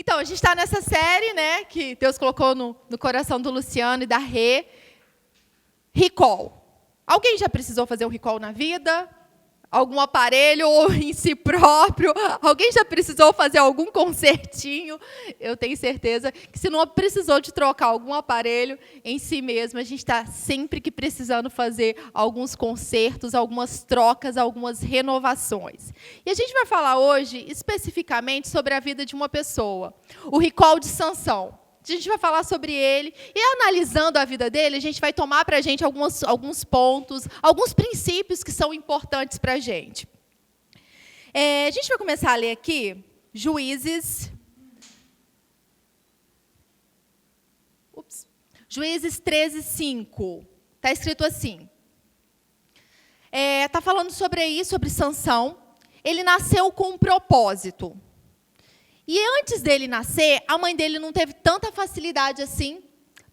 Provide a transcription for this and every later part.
Então, a gente está nessa série, né, que Deus colocou no coração do Luciano e da Rê, recall. Alguém já precisou fazer um recall na vida? Algum aparelho ou em si próprio? Alguém já precisou fazer algum consertinho? Eu tenho certeza que se não precisou de trocar algum aparelho em si mesmo, a gente está sempre que precisando fazer alguns consertos, algumas trocas, algumas renovações. E a gente vai falar hoje especificamente sobre a vida de uma pessoa, o recall de Sansão. A gente vai falar sobre ele e, analisando a vida dele, a gente vai tomar para a gente alguns pontos, alguns princípios que são importantes para a gente. A gente vai começar a ler aqui Juízes 13:5. Está escrito assim. Está falando sobre isso, sobre Sansão. Ele nasceu com um propósito. E antes dele nascer, a mãe dele não teve tanta facilidade assim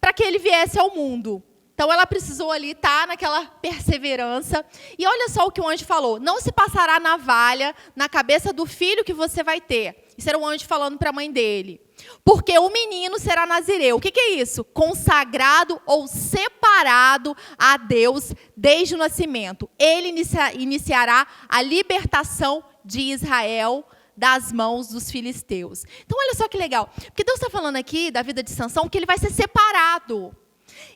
para que ele viesse ao mundo. Então, ela precisou ali estar naquela perseverança. E olha só o que o anjo falou. Não se passará navalha na cabeça do filho que você vai ter. Isso era o anjo falando para a mãe dele. Porque o menino será nazireu. O que é isso? Consagrado ou separado a Deus desde o nascimento. Ele iniciará a libertação de Israel das mãos dos filisteus. Então, olha só que legal. Porque Deus está falando aqui da vida de Sansão, que ele vai ser separado.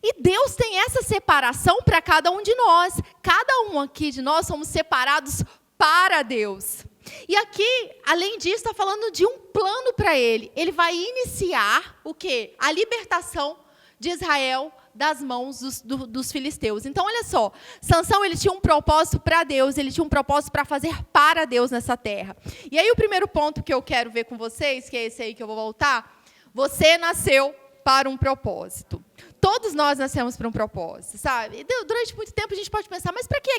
E Deus tem essa separação para cada um de nós. Cada um aqui de nós somos separados para Deus. E aqui, além disso, está falando de um plano para ele. Ele vai iniciar o quê? A libertação de Israel das mãos dos filisteus. Então, olha só, Sansão, ele tinha um propósito para Deus, ele tinha um propósito para fazer para Deus nessa terra. E aí, o primeiro ponto que eu quero ver com vocês, que é esse aí que eu vou voltar, você nasceu para um propósito. Todos nós nascemos para um propósito, sabe? E durante muito tempo a gente pode pensar, mas para que é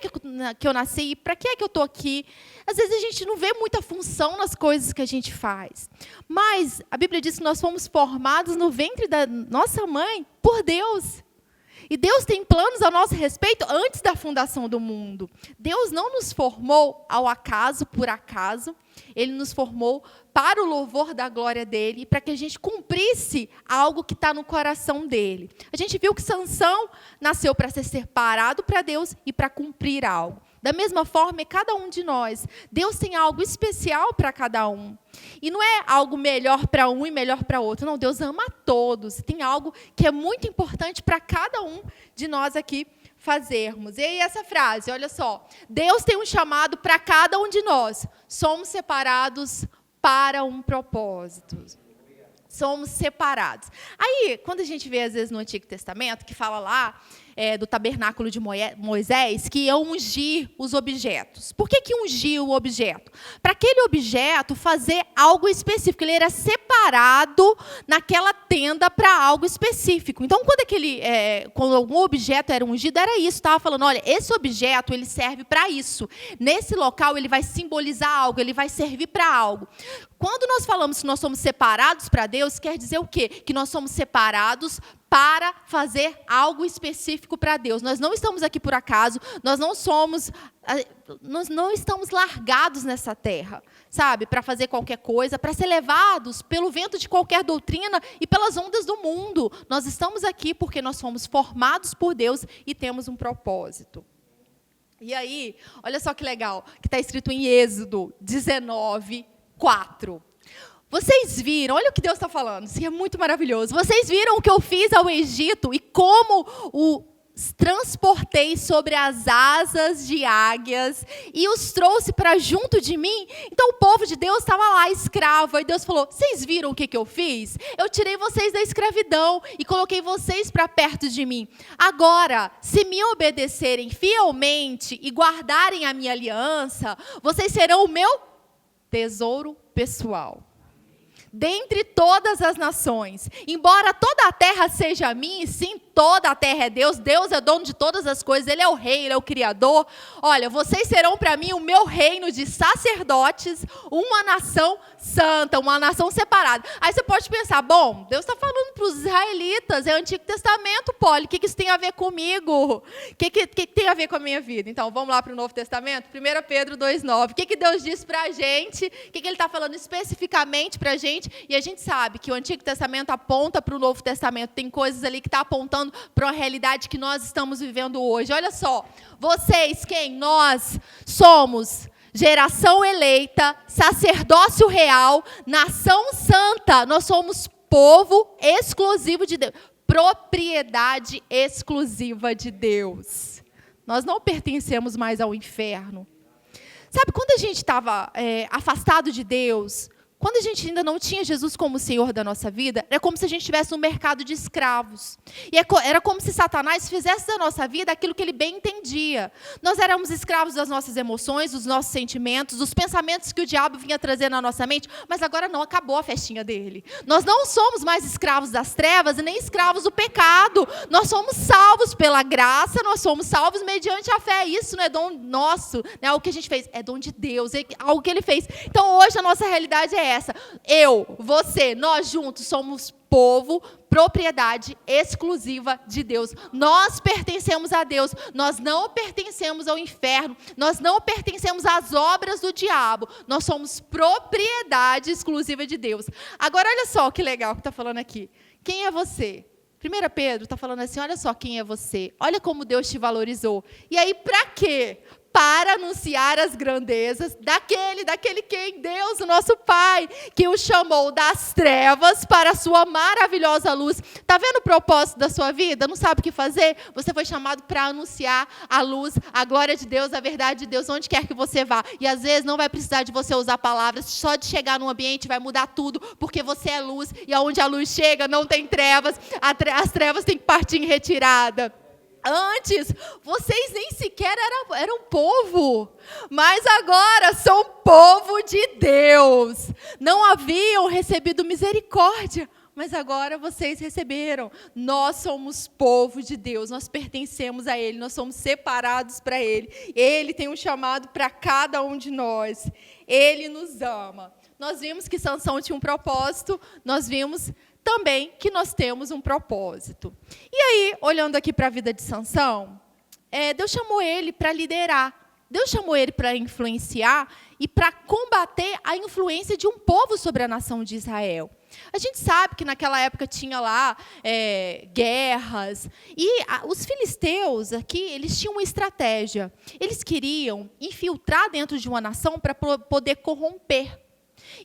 que eu nasci? Para que é que eu estou aqui? Às vezes a gente não vê muita função nas coisas que a gente faz. Mas a Bíblia diz que nós fomos formados no ventre da nossa mãe por Deus. E Deus tem planos a nosso respeito antes da fundação do mundo. Deus não nos formou ao acaso, por acaso. Ele nos formou para o louvor da glória dele, para que a gente cumprisse algo que está no coração dele. A gente viu que Sansão nasceu para ser separado para Deus e para cumprir algo. Da mesma forma, é cada um de nós. Deus tem algo especial para cada um. E não é algo melhor para um e melhor para outro. Não, Deus ama a todos. Tem algo que é muito importante para cada um de nós aqui fazermos. E aí essa frase, olha só. Deus tem um chamado para cada um de nós. Somos separados para um propósito. Somos separados. Aí, quando a gente vê, às vezes, no Antigo Testamento, que fala lá do tabernáculo de Moisés, que ia ungir os objetos. Por que ungir o objeto? Para aquele objeto fazer algo específico. Ele era separado naquela tenda para algo específico. Então, quando algum objeto era ungido, era isso. Estava falando, olha, esse objeto ele serve para isso. Nesse local, ele vai simbolizar algo, ele vai servir para algo. Quando nós falamos que nós somos separados para Deus, quer dizer o quê? Que nós somos separados para fazer algo específico para Deus. Nós não estamos aqui por acaso, nós não estamos largados nessa terra, sabe? Para fazer qualquer coisa, para ser levados pelo vento de qualquer doutrina e pelas ondas do mundo. Nós estamos aqui porque nós fomos formados por Deus e temos um propósito. E aí, olha só que legal, que está escrito em Êxodo 19:4. Vocês viram, olha o que Deus está falando, isso é muito maravilhoso. Vocês viram o que eu fiz ao Egito e como os transportei sobre as asas de águias e os trouxe para junto de mim? Então o povo de Deus estava lá, escravo, e Deus falou, vocês viram o que eu fiz? Eu tirei vocês da escravidão e coloquei vocês para perto de mim. Agora, se me obedecerem fielmente e guardarem a minha aliança, vocês serão o meu tesouro pessoal. Dentre todas as nações, embora toda a terra seja minha, e sim, toda a terra é Deus, Deus é dono de todas as coisas, Ele é o rei, Ele é o criador. Olha, vocês serão para mim o meu reino de sacerdotes, uma nação santa, uma nação separada. Aí você pode pensar, bom, Deus está falando para os israelitas, é o Antigo Testamento, Poli, o que isso tem a ver comigo? O que tem a ver com a minha vida? Então, vamos lá para o Novo Testamento? 1 Pedro 2,9. O que Deus diz para a gente? O que Ele está falando especificamente para a gente? gente, e a gente sabe que o Antigo Testamento aponta para o Novo Testamento. Tem coisas ali que está apontando para uma realidade que nós estamos vivendo hoje. Olha só, vocês, quem? Nós somos geração eleita, sacerdócio real, nação santa. Nós somos povo exclusivo de Deus, propriedade exclusiva de Deus. Nós não pertencemos mais ao inferno. Sabe, quando a gente estava afastado de Deus, quando a gente ainda não tinha Jesus como Senhor da nossa vida, era como se a gente estivesse no mercado de escravos. E era como se Satanás fizesse da nossa vida aquilo que ele bem entendia. Nós éramos escravos das nossas emoções, dos nossos sentimentos, dos pensamentos que o diabo vinha trazer na nossa mente, mas agora não, acabou a festinha dele. Nós não somos mais escravos das trevas e nem escravos do pecado. Nós somos salvos pela graça, nós somos salvos mediante a fé. Isso não é dom nosso, né? O que a gente fez é dom de Deus, é algo que ele fez. Então hoje a nossa realidade é essa. Eu, você, nós juntos somos povo, propriedade exclusiva de Deus. Nós pertencemos a Deus. Nós não pertencemos ao inferno. Nós não pertencemos às obras do diabo. Nós somos propriedade exclusiva de Deus. Agora, olha só que legal que está falando aqui. Quem é você? 1 Pedro está falando assim, olha só quem é você. Olha como Deus te valorizou. E aí, para quê? Para anunciar as grandezas daquele quem? Deus, o nosso Pai, que o chamou das trevas para a sua maravilhosa luz. Está vendo o propósito da sua vida? Não sabe o que fazer? Você foi chamado para anunciar a luz, a glória de Deus, a verdade de Deus, onde quer que você vá. E às vezes não vai precisar de você usar palavras, só de chegar num ambiente vai mudar tudo, porque você é luz, e aonde a luz chega não tem trevas, as trevas têm que partir em retirada. Antes, vocês nem sequer eram povo, mas agora são povo de Deus. Não haviam recebido misericórdia, mas agora vocês receberam. Nós somos povo de Deus, nós pertencemos a Ele, nós somos separados para Ele. Ele tem um chamado para cada um de nós. Ele nos ama. Nós vimos que Sansão tinha um propósito, nós vimos também que nós temos um propósito. E aí, olhando aqui para a vida de Sansão, Deus chamou ele para liderar. Deus chamou ele para influenciar e para combater a influência de um povo sobre a nação de Israel. A gente sabe que naquela época tinha lá guerras. E os filisteus aqui, eles tinham uma estratégia. Eles queriam infiltrar dentro de uma nação para poder corromper.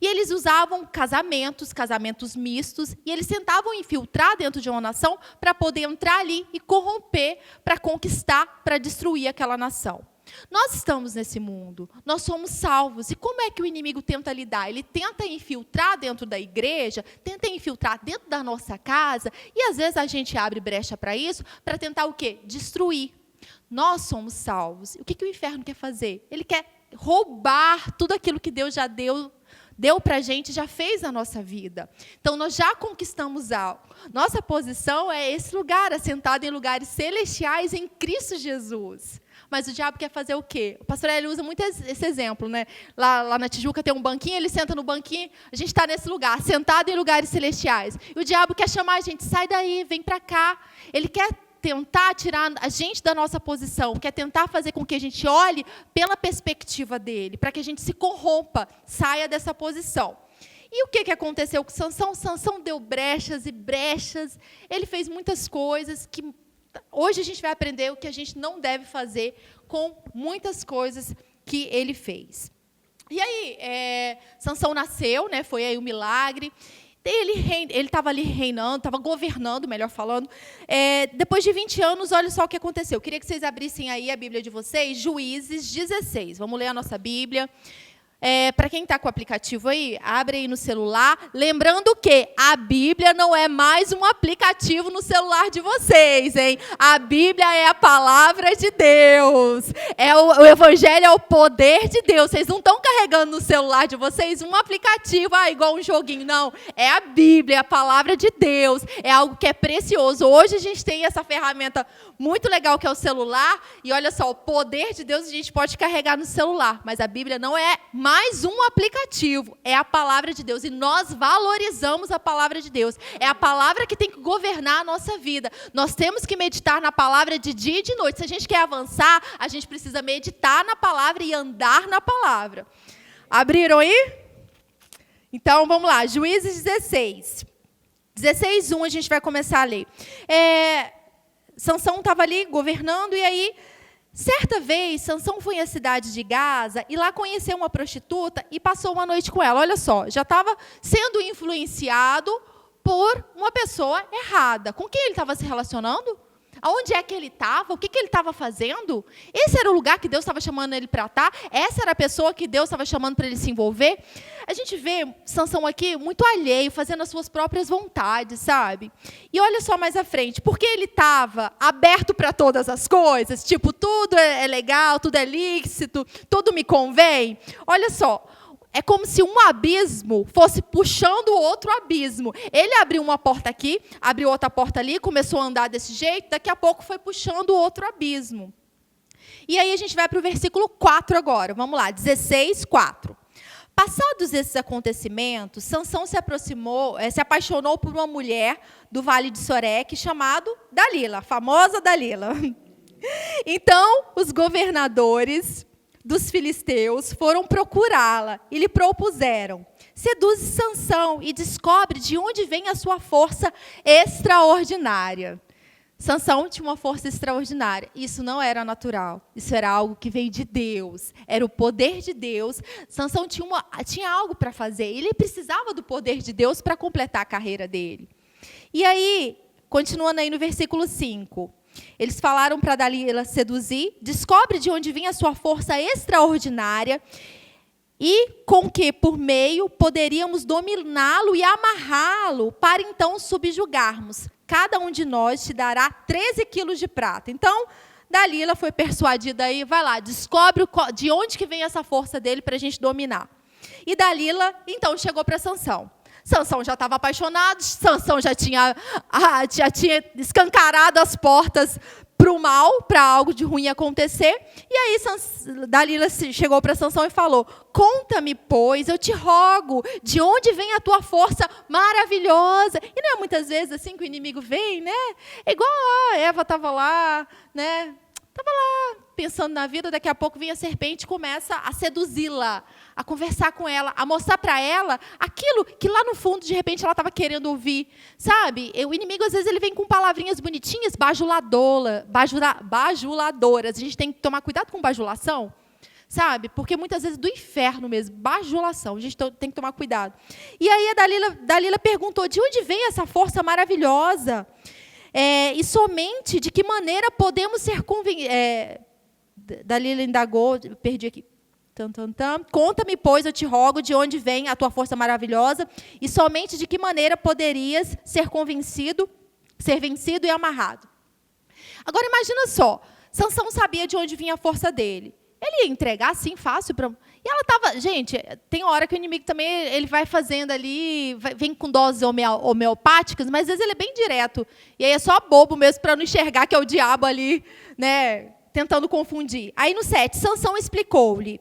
E eles usavam casamentos mistos, e eles tentavam infiltrar dentro de uma nação para poder entrar ali e corromper, para conquistar, para destruir aquela nação. Nós estamos nesse mundo, nós somos salvos. E como é que o inimigo tenta lidar? Ele tenta infiltrar dentro da igreja, tenta infiltrar dentro da nossa casa, e às vezes a gente abre brecha para isso, para tentar o quê? Destruir. Nós somos salvos. O que o inferno quer fazer? Ele quer roubar tudo aquilo que Deus já deu para a gente, já fez na nossa vida. Então, nós já conquistamos algo. Nossa posição é esse lugar, assentado em lugares celestiais em Cristo Jesus. Mas o diabo quer fazer o quê? O pastor Hélio usa muito esse exemplo, né? Lá na Tijuca tem um banquinho, ele senta no banquinho, a gente está nesse lugar, sentado em lugares celestiais. E o diabo quer chamar a gente, sai daí, vem para cá. Ele quer tentar tirar a gente da nossa posição, quer tentar fazer com que a gente olhe pela perspectiva dele, para que a gente se corrompa, saia dessa posição. E o que aconteceu com Sansão? Sansão deu brechas e brechas, ele fez muitas coisas que hoje a gente vai aprender o que a gente não deve fazer com muitas coisas que ele fez. E aí, Sansão nasceu, né, foi aí um milagre. Ele estava ali reinando, estava governando, melhor falando. Depois de 20 anos, olha só o que aconteceu. Eu queria que vocês abrissem aí a Bíblia de vocês, Juízes 16. Vamos ler a nossa Bíblia. Para quem está com o aplicativo aí, abre aí no celular. Lembrando que a Bíblia não é mais um aplicativo no celular de vocês, hein? A Bíblia é a palavra de Deus. O Evangelho é o poder de Deus. Vocês não estão carregando no celular de vocês um aplicativo, igual um joguinho. Não, é a Bíblia, é a palavra de Deus. É algo que é precioso. Hoje a gente tem essa ferramenta muito legal que é o celular. E olha só, o poder de Deus a gente pode carregar no celular. Mas a Bíblia não é mais um aplicativo, é a palavra de Deus. E nós valorizamos a palavra de Deus. É a palavra que tem que governar a nossa vida. Nós temos que meditar na palavra de dia e de noite. Se a gente quer avançar, a gente precisa meditar na palavra e andar na palavra. Abriram aí? Então, vamos lá, Juízes 16. 16:1 a gente vai começar a ler. Sansão estava ali governando, e aí, certa vez, Sansão foi à cidade de Gaza e lá conheceu uma prostituta e passou uma noite com ela. Olha só, já estava sendo influenciado por uma pessoa errada. Com quem ele estava se relacionando? Aonde é que ele estava? O que ele estava fazendo? Esse era o lugar que Deus estava chamando ele para estar? Essa era a pessoa que Deus estava chamando para ele se envolver? A gente vê Sansão aqui muito alheio, fazendo as suas próprias vontades, sabe? E olha só mais à frente, porque ele estava aberto para todas as coisas, tipo, tudo é legal, tudo é lícito, tudo me convém. Olha só, é como se um abismo fosse puxando o outro abismo. Ele abriu uma porta aqui, abriu outra porta ali, começou a andar desse jeito, daqui a pouco foi puxando o outro abismo. E aí a gente vai para o versículo 4 agora. Vamos lá, 16:4. Passados esses acontecimentos, Sansão se apaixonou por uma mulher do Vale de Soreque, chamada Dalila, a famosa Dalila. Então, os governadores dos filisteus foram procurá-la e lhe propuseram: seduze Sansão e descobre de onde vem a sua força extraordinária. Sansão tinha uma força extraordinária. Isso não era natural. Isso era algo que veio de Deus. Era o poder de Deus. Sansão tinha algo para fazer. Ele precisava do poder de Deus para completar a carreira dele. E aí, continuando aí no versículo 5. Eles falaram para Dalila seduzir, descobre de onde vinha a sua força extraordinária e com que, por meio, poderíamos dominá-lo e amarrá-lo para então subjugarmos. Cada um de nós te dará 13 quilos de prata. Então, Dalila foi persuadida aí, vai lá, descobre de onde que vem essa força dele para a gente dominar. E Dalila, então, chegou para Sansão. Sansão já estava apaixonado, Sansão já tinha escancarado as portas para o mal, para algo de ruim acontecer. E aí Dalila chegou para Sansão e falou: conta-me, pois, eu te rogo, de onde vem a tua força maravilhosa. E não é muitas vezes assim que o inimigo vem, né? É igual a Eva estava lá, né? Estava lá pensando na vida, daqui a pouco vem a serpente e começa a seduzi-la, a conversar com ela, a mostrar para ela aquilo que lá no fundo, de repente, ela estava querendo ouvir. Sabe? O inimigo, às vezes, ele vem com palavrinhas bonitinhas, bajuladoras. A gente tem que tomar cuidado com bajulação, sabe? Porque muitas vezes do inferno mesmo, bajulação. A gente tem que tomar cuidado. E aí a Dalila perguntou: de onde vem essa força maravilhosa? E somente de que maneira podemos ser convencidos? Dalila indagou, perdi aqui. Conta-me, pois, eu te rogo, de onde vem a tua força maravilhosa, e somente de que maneira poderias ser vencido e amarrado. Agora imagina só, Sansão sabia de onde vinha a força dele. Ele ia entregar assim, fácil para. E ela estava. Gente, tem hora que o inimigo também ele vai fazendo ali, vem com doses homeopáticas, mas às vezes ele é bem direto. E aí é só bobo mesmo para não enxergar que é o diabo ali, né, tentando confundir. Aí no 7, Sansão explicou-lhe: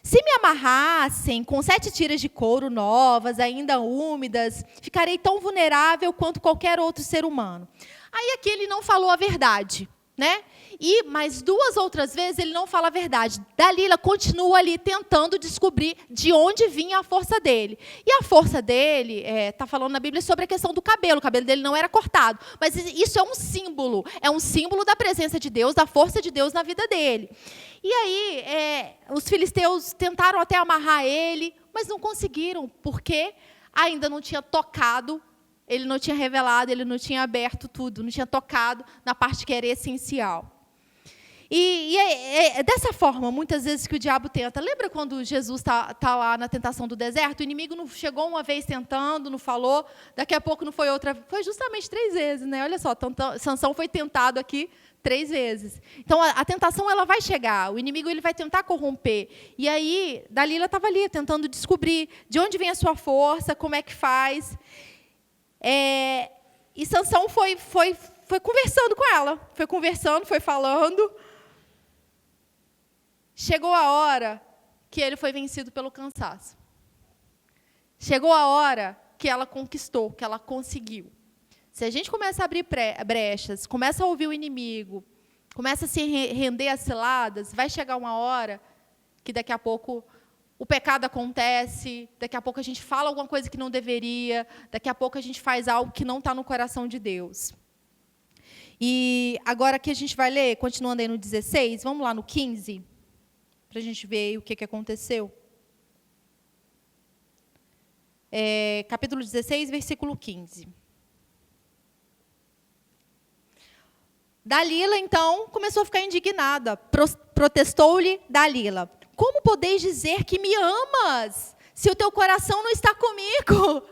se me amarrassem com 7 tiras de couro novas, ainda úmidas, ficarei tão vulnerável quanto qualquer outro ser humano. Aí aqui ele não falou a verdade, né? E mais 2 outras vezes ele não fala a verdade. Dalila continua ali tentando descobrir de onde vinha a força dele. E a força dele, está falando na Bíblia sobre a questão do cabelo. O cabelo dele não era cortado. Mas isso é um símbolo da presença de Deus, da força de Deus na vida dele. E aí, os filisteus tentaram até amarrar ele, mas não conseguiram, porque ainda não tinha tocado, ele não tinha revelado, ele não tinha aberto tudo, não tinha tocado na parte que era essencial. E é dessa forma, muitas vezes, que o diabo tenta. Lembra quando Jesus está lá na tentação do deserto? O inimigo não chegou uma vez tentando, não falou, daqui a pouco não foi outra. Foi justamente 3 vezes, né? Olha só, Sansão foi tentado aqui 3 vezes. Então, a tentação ela vai chegar, o inimigo ele vai tentar corromper. E aí, Dalila estava ali, tentando descobrir de onde vem a sua força, como é que faz. E Sansão foi conversando com ela, foi falando. Chegou a hora que ele foi vencido pelo cansaço. Chegou a hora que ela conquistou, que ela conseguiu. Se a gente começa a abrir brechas, começa a ouvir o inimigo, começa a se render às ciladas, vai chegar uma hora que daqui a pouco o pecado acontece, daqui a pouco a gente fala alguma coisa que não deveria, daqui a pouco a gente faz algo que não está no coração de Deus. E agora aqui a gente vai ler, continuando aí no 16, vamos lá no 15, para a gente ver o que aconteceu. Capítulo 16, versículo 15. Dalila, então, começou a ficar indignada. Protestou-lhe Dalila: como podeis dizer que me amas, se o teu coração não está comigo?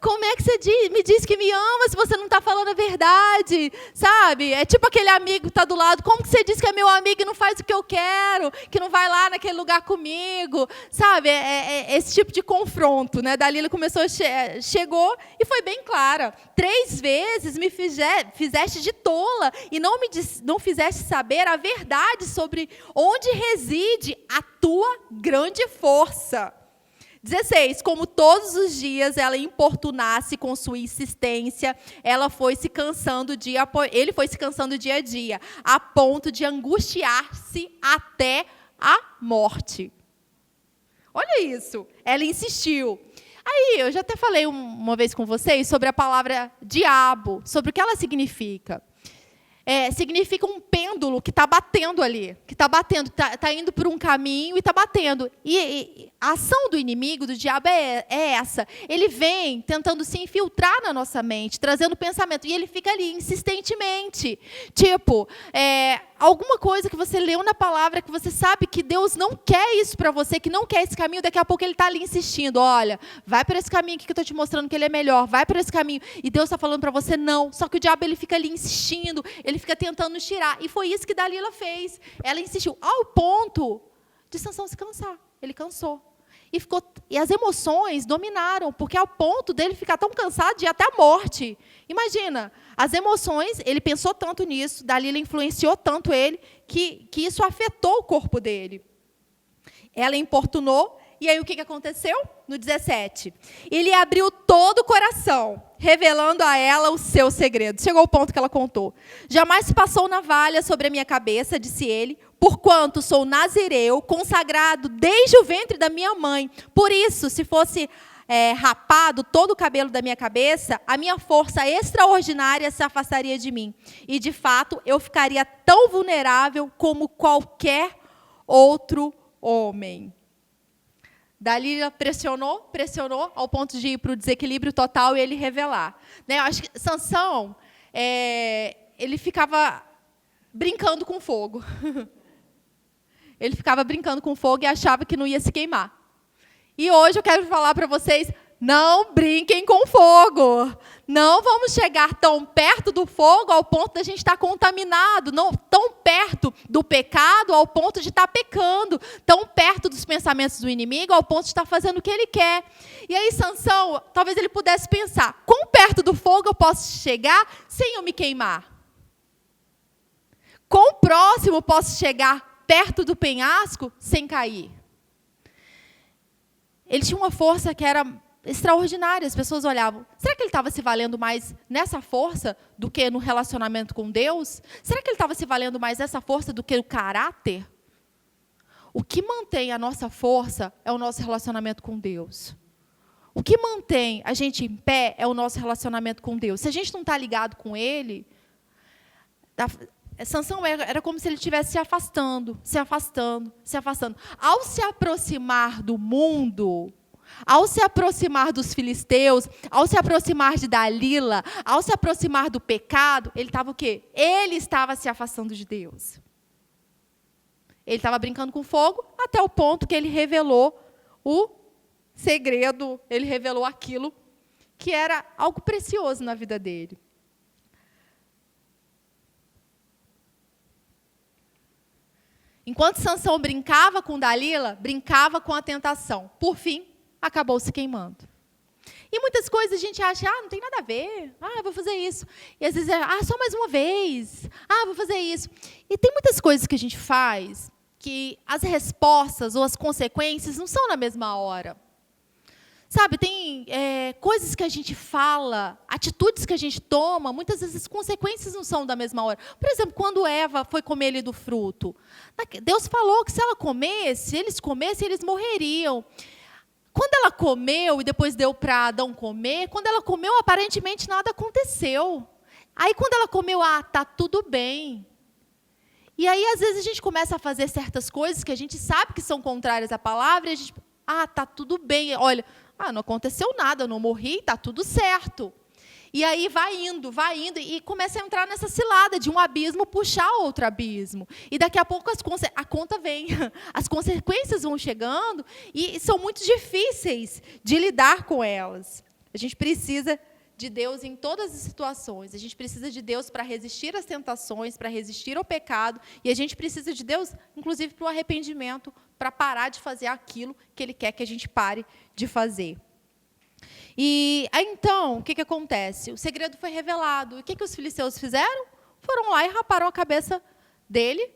Como é que você me diz que me ama se você não está falando a verdade? Sabe? É tipo aquele amigo que está do lado. Como que você diz que é meu amigo e não faz o que eu quero? Que não vai lá naquele lugar comigo? Sabe? É esse tipo de confronto, né? Dalila chegou e foi bem clara. 3 vezes me fizeste de tola e não fizeste saber a verdade sobre onde reside a tua grande força. 16, como todos os dias ela importunasse com sua insistência, ele foi se cansando dia a dia, a ponto de angustiar-se até a morte. Olha isso, ela insistiu. Aí, eu já até falei uma vez com vocês sobre a palavra diabo, sobre o que ela significa. Significa um pêndulo que está batendo ali, que está batendo, está indo por um caminho e está batendo. E a ação do inimigo, do diabo, é essa. Ele vem tentando se infiltrar na nossa mente, trazendo pensamento, e ele fica ali insistentemente. Tipo, alguma coisa que você leu na palavra, que você sabe que Deus não quer isso para você, que não quer esse caminho, daqui a pouco ele está ali insistindo. Olha, vai para esse caminho aqui que eu estou te mostrando que ele é melhor, vai para esse caminho. E Deus está falando para você não. Só que o diabo ele fica ali insistindo, ele fica tentando nos tirar. E foi isso que Dalila fez. Ela insistiu ao ponto de Sansão se cansar. Ele cansou. E as emoções dominaram, porque ao ponto dele ficar tão cansado de ir até a morte. Imagina, as emoções, ele pensou tanto nisso, Dalila influenciou tanto ele, que isso afetou o corpo dele. Ela importunou, e aí o que aconteceu? No 17. Ele abriu todo o coração, revelando a ela o seu segredo. Chegou o ponto que ela contou. Jamais se passou navalha sobre a minha cabeça, disse ele, porquanto sou nazireu, consagrado desde o ventre da minha mãe. Por isso, se fosse rapado todo o cabelo da minha cabeça, a minha força extraordinária se afastaria de mim. E, de fato, eu ficaria tão vulnerável como qualquer outro homem. Dalila pressionou ao ponto de ir para o desequilíbrio total e ele revelar. Eu acho que Sansão, ele ficava brincando com fogo. Ele ficava brincando com fogo e achava que não ia se queimar. E hoje eu quero falar para vocês, não brinquem com fogo. Não vamos chegar tão perto do fogo ao ponto de a gente estar contaminado, não tão perto do pecado ao ponto de estar pecando, tão perto dos pensamentos do inimigo ao ponto de estar fazendo o que ele quer. E aí Sansão, talvez ele pudesse pensar, quão perto do fogo eu posso chegar sem eu me queimar? Quão próximo posso chegar perto do penhasco sem cair? Ele tinha uma força que era extraordinária. As pessoas olhavam, será que ele estava se valendo mais nessa força do que no relacionamento com Deus? Será que ele estava se valendo mais nessa força do que o caráter? O que mantém a nossa força é o nosso relacionamento com Deus. O que mantém a gente em pé é o nosso relacionamento com Deus. Se a gente não está ligado com Ele, Sansão era como se ele estivesse se afastando. Ao se aproximar do mundo, ao se aproximar dos filisteus, ao se aproximar de Dalila, ao se aproximar do pecado, ele estava o quê? Ele estava se afastando de Deus. Ele estava brincando com fogo até o ponto que ele revelou o segredo, ele revelou aquilo que era algo precioso na vida dele. Enquanto Sansão brincava com Dalila, brincava com a tentação. Por fim, acabou se queimando. E muitas coisas a gente acha, não tem nada a ver. Eu vou fazer isso. E às vezes só mais uma vez. Vou fazer isso. E tem muitas coisas que a gente faz que as respostas ou as consequências não são na mesma hora. Sabe, tem coisas que a gente fala, atitudes que a gente toma, muitas vezes as consequências não são da mesma hora. Por exemplo, quando Eva foi comer ali do fruto, Deus falou que se ela comesse, eles comessem, eles morreriam. Quando ela comeu e depois deu para Adão comer, quando ela comeu, aparentemente nada aconteceu. Aí quando ela comeu, tá tudo bem. E aí, às vezes, a gente começa a fazer certas coisas que a gente sabe que são contrárias à palavra, e a gente, tá tudo bem, olha, não aconteceu nada, eu não morri, tá tudo certo. E aí vai indo, e começa a entrar nessa cilada de um abismo puxar outro abismo. E daqui a pouco a conta vem, as consequências vão chegando, e são muito difíceis de lidar com elas. A gente precisa de Deus em todas as situações. A gente precisa de Deus para resistir às tentações, para resistir ao pecado. E a gente precisa de Deus, inclusive, para o arrependimento, para parar de fazer aquilo que Ele quer que a gente pare de fazer. E aí, então, o que acontece? O segredo foi revelado. E o que os filisteus fizeram? Foram lá e raparam a cabeça dele.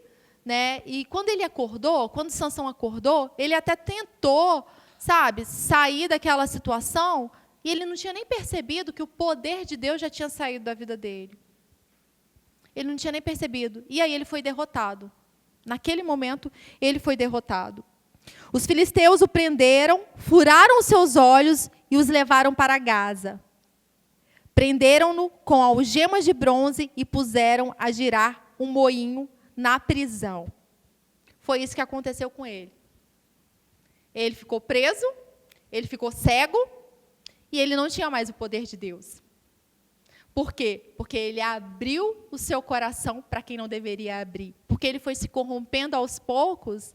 Né? E quando ele acordou, quando Sansão acordou, ele até tentou, sair daquela situação. E ele não tinha nem percebido que o poder de Deus já tinha saído da vida dele. Ele não tinha nem percebido. E aí ele foi derrotado. Naquele momento, ele foi derrotado. Os filisteus o prenderam, furaram os seus olhos e os levaram para Gaza. Prenderam-no com algemas de bronze e puseram a girar um moinho na prisão. Foi isso que aconteceu com ele. Ele ficou preso, ele ficou cego, e ele não tinha mais o poder de Deus. Por quê? Porque ele abriu o seu coração para quem não deveria abrir. Porque ele foi se corrompendo aos poucos,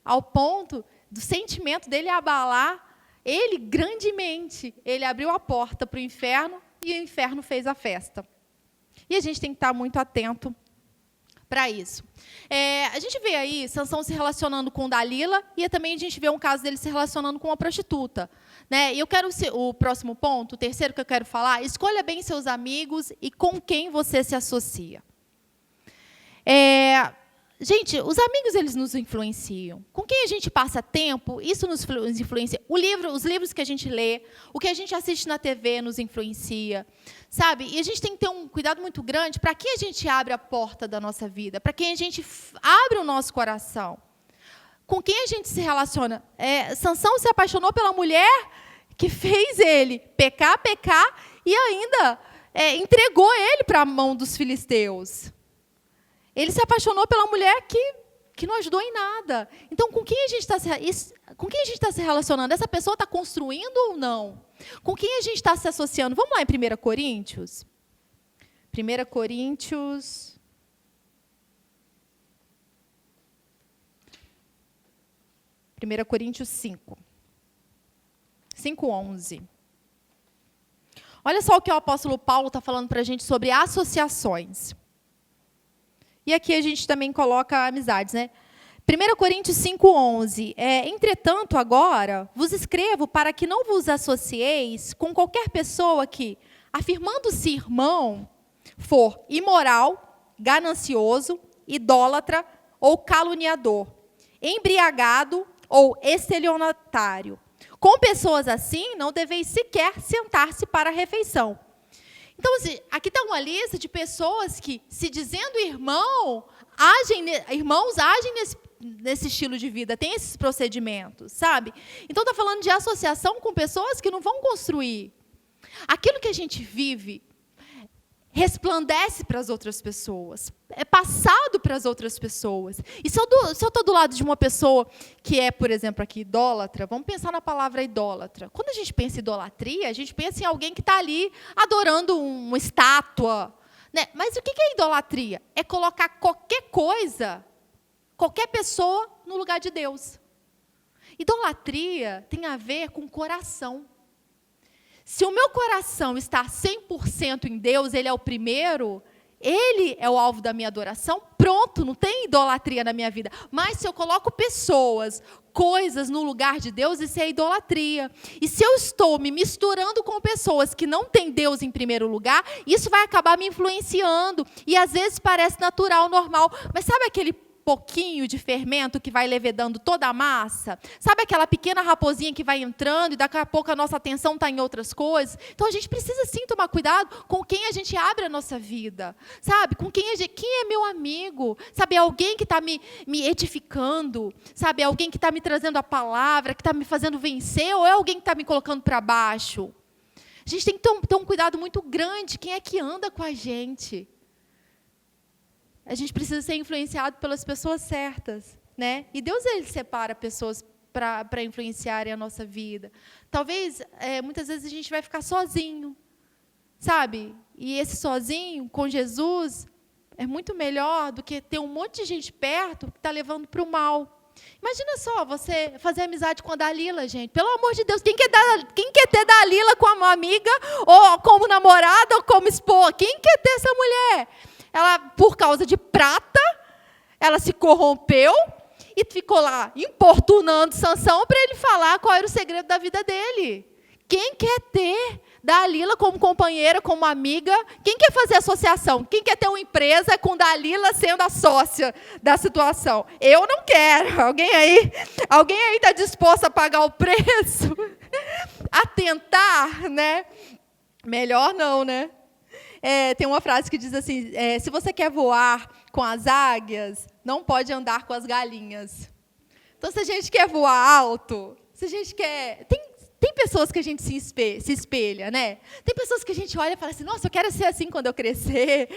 ao ponto do sentimento dele abalar ele grandemente. Ele abriu a porta para o inferno e o inferno fez a festa. E a gente tem que estar muito atento para isso. A gente vê aí Sansão se relacionando com Dalila e também a gente vê um caso dele se relacionando com uma prostituta. Né? E eu quero o próximo ponto, o terceiro que eu quero falar, escolha bem seus amigos e com quem você se associa. Gente, os amigos, eles nos influenciam. Com quem a gente passa tempo, isso nos influencia. Os livros que a gente lê, o que a gente assiste na TV nos influencia. Sabe? E a gente tem que ter um cuidado muito grande para quem a gente abre a porta da nossa vida, para quem a gente abre o nosso coração. Com quem a gente se relaciona? Sansão se apaixonou pela mulher que fez ele pecar e ainda entregou ele para a mão dos filisteus. Ele se apaixonou pela mulher que não ajudou em nada. Então, com quem a gente está se relacionando? Essa pessoa está construindo ou não? Com quem a gente está se associando? Vamos lá em 1 Coríntios. 1 Coríntios... 1 Coríntios 5. 5:11. Olha só o que o apóstolo Paulo está falando para a gente sobre associações. E aqui a gente também coloca amizades, né? 1 Coríntios 5:11. Entretanto, agora, vos escrevo para que não vos associeis com qualquer pessoa que, afirmando-se irmão, for imoral, ganancioso, idólatra ou caluniador, embriagado ou estelionatário. Com pessoas assim, não deveis sequer sentar-se para a refeição. Então, aqui está uma lista de pessoas que, se dizendo irmãos agem nesse estilo de vida, tem esses procedimentos, sabe? Então, está falando de associação com pessoas que não vão construir. Aquilo que a gente vive resplandece para as outras pessoas, é passado para as outras pessoas. E se eu estou do lado de uma pessoa que é, por exemplo, aqui, idólatra, vamos pensar na palavra idólatra. Quando a gente pensa em idolatria, a gente pensa em alguém que está ali adorando uma estátua. Né? Mas o que é idolatria? É colocar qualquer coisa, qualquer pessoa, no lugar de Deus. Idolatria tem a ver com coração. Se o meu coração está 100% em Deus, Ele é o primeiro, Ele é o alvo da minha adoração, pronto, não tem idolatria na minha vida. Mas se eu coloco pessoas, coisas no lugar de Deus, isso é idolatria. E se eu estou me misturando com pessoas que não têm Deus em primeiro lugar, isso vai acabar me influenciando. E às vezes parece natural, normal. Mas sabe aquele pouquinho de fermento que vai levedando toda a massa? Sabe aquela pequena raposinha que vai entrando e daqui a pouco a nossa atenção está em outras coisas? Então a gente precisa sim tomar cuidado com quem a gente abre a nossa vida, sabe? Com quem é meu amigo, sabe? É alguém que está me edificando, sabe? É alguém que está me trazendo a palavra, que está me fazendo vencer, ou é alguém que está me colocando para baixo? A gente tem que ter um cuidado muito grande. Quem é que anda com a gente? A gente precisa ser influenciado pelas pessoas certas, né? E Deus, Ele separa pessoas para influenciarem a nossa vida. Talvez, muitas vezes, a gente vai ficar sozinho, sabe? E esse sozinho, com Jesus, é muito melhor do que ter um monte de gente perto que está levando para o mal. Imagina só, você fazer amizade com a Dalila, gente. Pelo amor de Deus, quem quer ter Dalila como amiga, ou como namorada, ou como esposa? Quem quer ter essa mulher? Ela, por causa de prata, ela se corrompeu e ficou lá importunando Sansão para ele falar qual era o segredo da vida dele. Quem quer ter Dalila como companheira, como amiga? Quem quer fazer associação? Quem quer ter uma empresa com Dalila sendo a sócia da situação? Eu não quero. Alguém aí está disposto a pagar o preço? A tentar, né? Melhor não, né? Tem uma frase que diz assim, se você quer voar com as águias, não pode andar com as galinhas. Então, se a gente quer voar alto, se a gente quer... Tem pessoas que a gente se espelha, né? Tem pessoas que a gente olha e fala assim, nossa, eu quero ser assim quando eu crescer.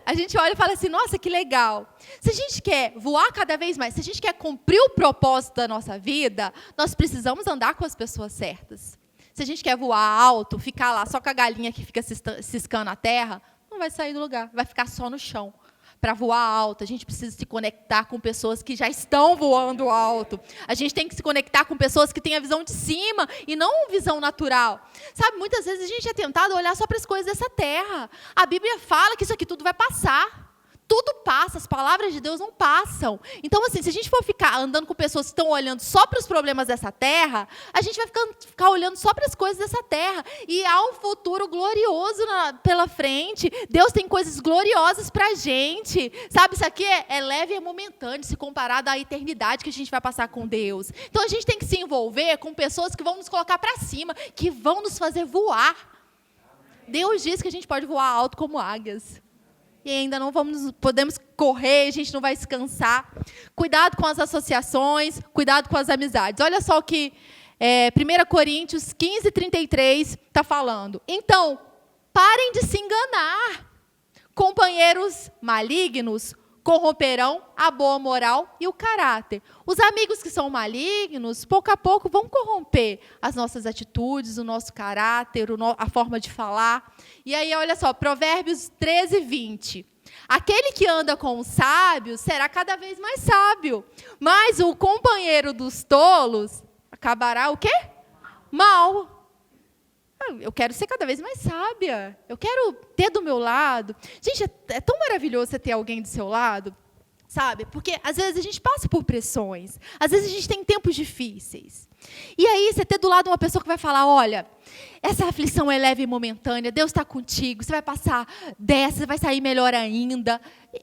A gente olha e fala assim, nossa, que legal. Se a gente quer voar cada vez mais, se a gente quer cumprir o propósito da nossa vida, nós precisamos andar com as pessoas certas. Se a gente quer voar alto, ficar lá só com a galinha que fica ciscando a terra, não vai sair do lugar, vai ficar só no chão. Para voar alto, a gente precisa se conectar com pessoas que já estão voando alto. A gente tem que se conectar com pessoas que têm a visão de cima e não visão natural. Sabe, muitas vezes a gente é tentado a olhar só para as coisas dessa terra. A Bíblia fala que isso aqui tudo vai passar. Tudo passa, as palavras de Deus não passam. Então, assim, se a gente for ficar andando com pessoas que estão olhando só para os problemas dessa terra, a gente vai ficar olhando só para as coisas dessa terra. E há um futuro glorioso pela frente. Deus tem coisas gloriosas para a gente. Sabe, isso aqui é leve e é momentâneo, se comparado à eternidade que a gente vai passar com Deus. Então, a gente tem que se envolver com pessoas que vão nos colocar para cima, que vão nos fazer voar. Deus diz que a gente pode voar alto como águias. E ainda não podemos correr, a gente não vai se cansar. Cuidado com as associações, cuidado com as amizades. Olha só o que 1 Coríntios 15, 33 está falando. Então, parem de se enganar. Companheiros malignos corromperão a boa moral e o caráter. Os amigos que são malignos, pouco a pouco, vão corromper as nossas atitudes, o nosso caráter, a forma de falar. E aí, olha só, Provérbios 13, 20. Aquele que anda com os sábios será cada vez mais sábio, mas o companheiro dos tolos acabará o quê? Mal. Eu quero ser cada vez mais sábia. Eu quero ter do meu lado. Gente, é tão maravilhoso você ter alguém do seu lado, sabe? Porque, às vezes, a gente passa por pressões. Às vezes, a gente tem tempos difíceis. E aí, você ter do lado uma pessoa que vai falar, olha, essa aflição é leve e momentânea, Deus está contigo, você vai passar dessa, você vai sair melhor ainda.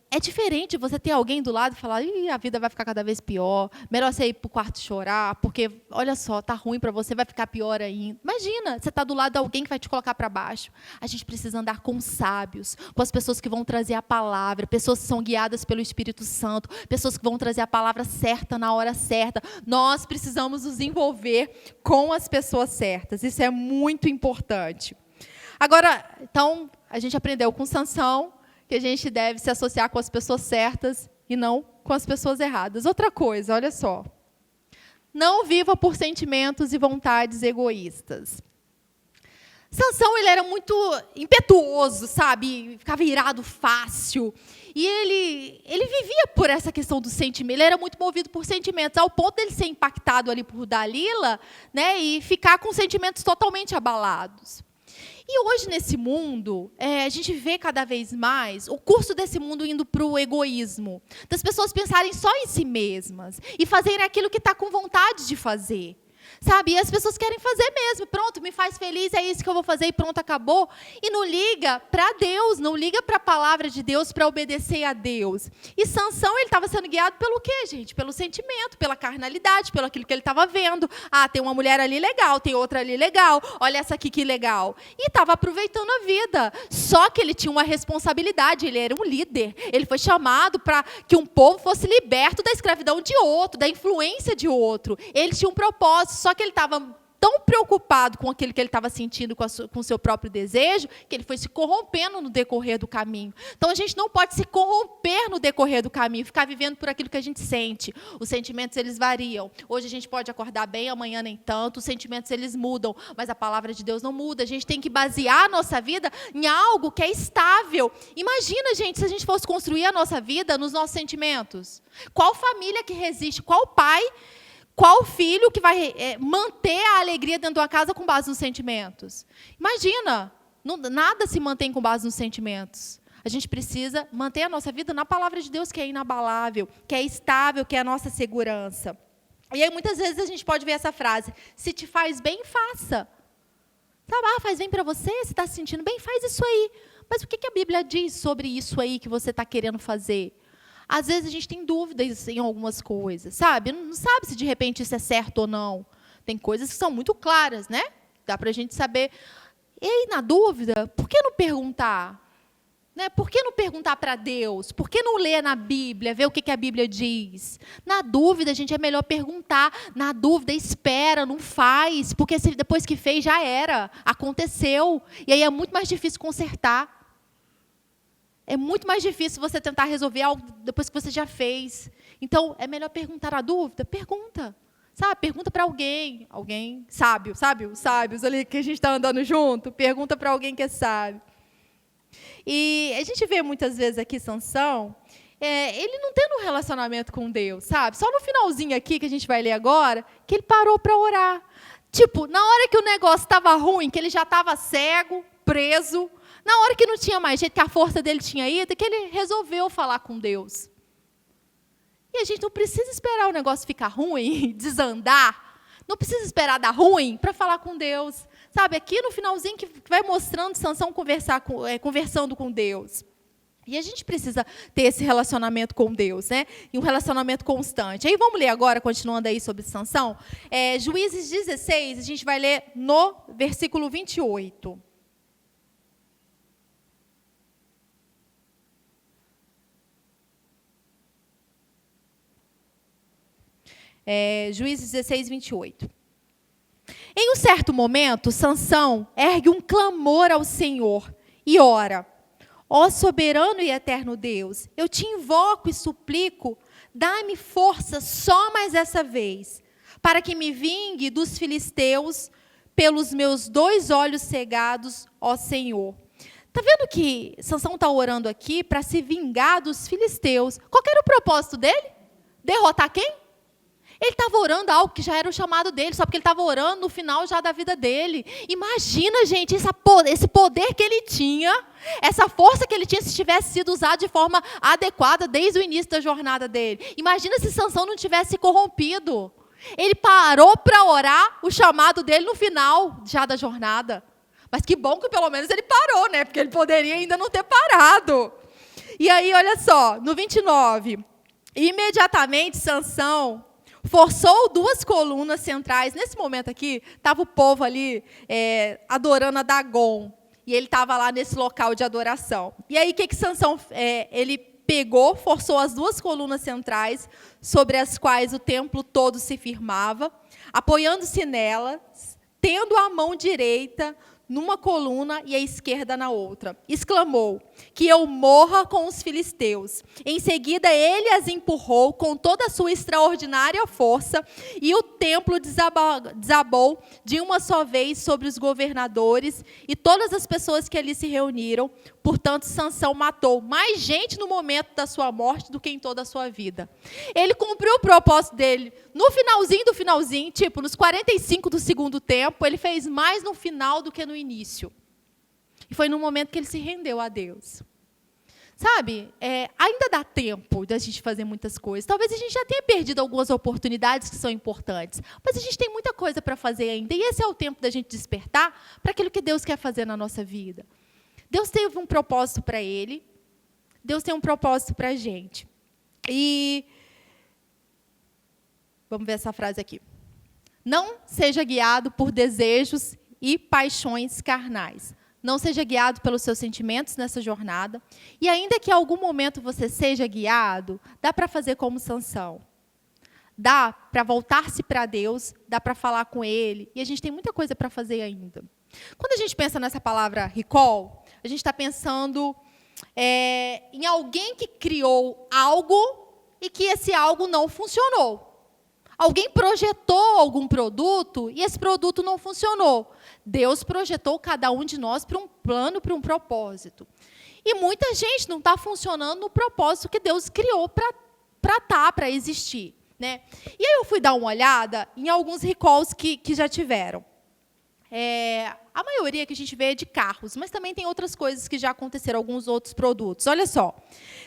É diferente você ter alguém do lado e falar, a vida vai ficar cada vez pior, melhor você ir para o quarto chorar, porque, olha só, está ruim para você, vai ficar pior ainda. Imagina, você está do lado de alguém que vai te colocar para baixo. A gente precisa andar com sábios, com as pessoas que vão trazer a palavra, pessoas que são guiadas pelo Espírito Santo, pessoas que vão trazer a palavra certa na hora certa. Nós precisamos nos envolver com as pessoas certas. Isso é muito importante. Agora, então, a gente aprendeu com Sansão que a gente deve se associar com as pessoas certas e não com as pessoas erradas. Outra coisa, olha só. Não viva por sentimentos e vontades egoístas. Sansão, ele era muito impetuoso, sabe? Ficava irado fácil. E ele vivia por essa questão do sentimento. Ele era muito movido por sentimentos, ao ponto de ele ser impactado ali por Dalila, né, e ficar com sentimentos totalmente abalados. E hoje, nesse mundo, a gente vê cada vez mais o curso desse mundo indo para o egoísmo. Das pessoas pensarem só em si mesmas e fazerem aquilo que está com vontade de fazer. Sabe? E as pessoas querem fazer mesmo. Pronto, me faz feliz, é isso que eu vou fazer e pronto, acabou. E não liga para Deus, não liga para a palavra de Deus, para obedecer a Deus. E Sansão, ele estava sendo guiado pelo quê, gente? Pelo sentimento, pela carnalidade, pelo aquilo que ele estava vendo. Ah, tem uma mulher ali legal, tem outra ali legal, olha essa aqui que legal. E estava aproveitando a vida. Só que ele tinha uma responsabilidade, ele era um líder. Ele foi chamado para que um povo fosse liberto da escravidão de outro, da influência de outro. Ele tinha um propósito, só que ele estava tão preocupado com aquilo que ele estava sentindo, com o seu próprio desejo, que ele foi se corrompendo no decorrer do caminho. Então, a gente não pode se corromper no decorrer do caminho, ficar vivendo por aquilo que a gente sente. Os sentimentos, eles variam. Hoje a gente pode acordar bem, amanhã nem tanto. Os sentimentos, eles mudam, mas a palavra de Deus não muda. A gente tem que basear a nossa vida em algo que é estável. Imagina, gente, se a gente fosse construir a nossa vida nos nossos sentimentos. Qual família que resiste? Qual pai? Qual filho que vai manter a alegria dentro de uma casa com base nos sentimentos? Imagina, nada se mantém com base nos sentimentos. A gente precisa manter a nossa vida na palavra de Deus, que é inabalável, que é estável, que é a nossa segurança. E aí, muitas vezes, a gente pode ver essa frase: se te faz bem, faça. Sabe, faz bem para você, você está se sentindo bem, faz isso aí. Mas o que a Bíblia diz sobre isso aí que você está querendo fazer? Às vezes a gente tem dúvidas em algumas coisas, sabe? Não sabe se de repente isso é certo ou não. Tem coisas que são muito claras, né? Dá para a gente saber. E aí, na dúvida, por que não perguntar? Né? Por que não perguntar para Deus? Por que não ler na Bíblia, ver o que a Bíblia diz? Na dúvida, a gente é melhor perguntar. Na dúvida, espera, não faz. Porque depois que fez, já era. Aconteceu. E aí é muito mais difícil consertar. É muito mais difícil você tentar resolver algo depois que você já fez. Então, é melhor perguntar a dúvida? Pergunta. Sabe? Pergunta para alguém. Alguém sábio, sabe? Os sábios ali que a gente está andando junto. Pergunta para alguém que é sábio. E a gente vê muitas vezes aqui Sansão, ele não tendo um relacionamento com Deus, sabe? Só no finalzinho aqui, que a gente vai ler agora, que ele parou para orar. Tipo, na hora que o negócio estava ruim, que ele já estava cego, preso, na hora que não tinha mais jeito, que a força dele tinha ido, que ele resolveu falar com Deus. E a gente não precisa esperar o negócio ficar ruim, desandar. Não precisa esperar dar ruim para falar com Deus. Sabe, aqui no finalzinho que vai mostrando Sansão conversando com Deus. E a gente precisa ter esse relacionamento com Deus, né? E um relacionamento constante. Aí vamos ler agora, continuando aí sobre Sansão. Juízes 16, a gente vai ler no versículo 28. Juízes 16, 28. Em um certo momento, Sansão ergue um clamor ao Senhor e ora: ó soberano e eterno Deus, eu te invoco e suplico, dá-me força só mais essa vez, para que me vingue dos filisteus pelos meus 2 olhos cegados, ó Senhor. Está vendo que Sansão está orando aqui para se vingar dos filisteus? Qual que era o propósito dele? Derrotar quem? Ele estava orando algo que já era o chamado dele, só porque ele estava orando no final já da vida dele. Imagina, gente, esse poder que ele tinha, essa força que ele tinha se tivesse sido usado de forma adequada desde o início da jornada dele. Imagina se Sansão não tivesse se corrompido. Ele parou para orar o chamado dele no final já da jornada. Mas que bom que pelo menos ele parou, né? Porque ele poderia ainda não ter parado. E aí, olha só, no 29, imediatamente Sansão forçou 2 colunas centrais. Nesse momento aqui, estava o povo ali adorando a Dagon. E ele estava lá nesse local de adoração. E aí, o que Sansão ele pegou, forçou as 2 colunas centrais, sobre as quais o templo todo se firmava, apoiando-se nelas, tendo a mão direita numa coluna e a esquerda na outra. Exclamou: que eu morra com os filisteus. Em seguida, ele as empurrou com toda a sua extraordinária força, e o templo desabou de uma só vez sobre os governadores e todas as pessoas que ali se reuniram. Portanto, Sansão matou mais gente no momento da sua morte do que em toda a sua vida. Ele cumpriu o propósito dele no finalzinho do finalzinho, tipo, nos 45 do segundo tempo, ele fez mais no final do que no início. E foi no momento que ele se rendeu a Deus. Sabe, ainda dá tempo da gente fazer muitas coisas. Talvez a gente já tenha perdido algumas oportunidades que são importantes, mas a gente tem muita coisa para fazer ainda. E esse é o tempo da gente despertar para aquilo que Deus quer fazer na nossa vida. Deus teve um propósito para ele, Deus tem um propósito para a gente. E vamos ver essa frase aqui. Não seja guiado por desejos e paixões carnais. Não seja guiado pelos seus sentimentos nessa jornada. E ainda que em algum momento você seja guiado, dá para fazer como Sansão. Dá para voltar-se para Deus, dá para falar com Ele. E a gente tem muita coisa para fazer ainda. Quando a gente pensa nessa palavra recall, a gente está pensando em alguém que criou algo e que esse algo não funcionou. Alguém projetou algum produto e esse produto não funcionou. Deus projetou cada um de nós para um plano, para um propósito. E muita gente não está funcionando no propósito que Deus criou para existir. Né? E aí eu fui dar uma olhada em alguns recalls que já tiveram. A maioria que a gente vê é de carros, mas também tem outras coisas que já aconteceram, alguns outros produtos. Olha só,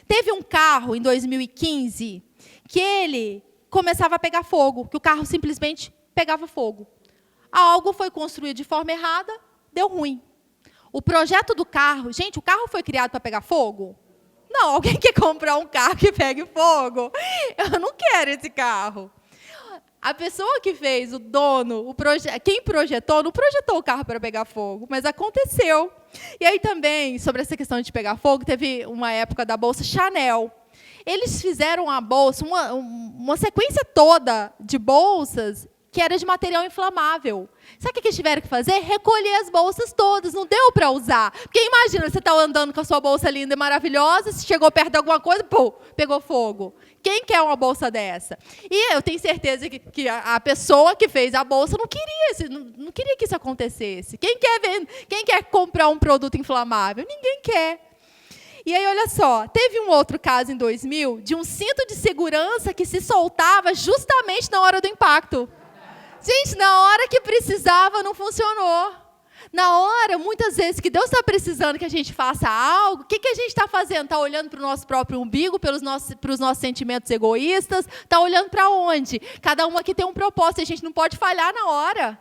teve um carro em 2015 que ele começava a pegar fogo, que o carro simplesmente pegava fogo. Algo foi construído de forma errada, deu ruim. O projeto do carro, gente, o carro foi criado para pegar fogo? Não, alguém quer comprar um carro que pegue fogo? Eu não quero esse carro. A pessoa que fez, o dono, quem projetou, não projetou o carro para pegar fogo, mas aconteceu. E aí também, sobre essa questão de pegar fogo, teve uma época da bolsa Chanel. Eles fizeram a bolsa, uma sequência toda de bolsas que era de material inflamável. Sabe o que eles tiveram que fazer? Recolher as bolsas todas, não deu para usar. Porque imagina, você está andando com a sua bolsa linda e maravilhosa, se chegou perto de alguma coisa, pô, pegou fogo. Quem quer uma bolsa dessa? E eu tenho certeza que a pessoa que fez a bolsa não queria que isso acontecesse. Quem quer comprar um produto inflamável? Ninguém quer. E aí, olha só, teve um outro caso em 2000 de um cinto de segurança que se soltava justamente na hora do impacto. Gente, na hora que precisava, não funcionou. Na hora, muitas vezes, que Deus está precisando que a gente faça algo, o que a gente está fazendo? Está olhando para o nosso próprio umbigo, para os nossos sentimentos egoístas? Está olhando para onde? Cada um aqui tem um propósito, a gente não pode falhar na hora.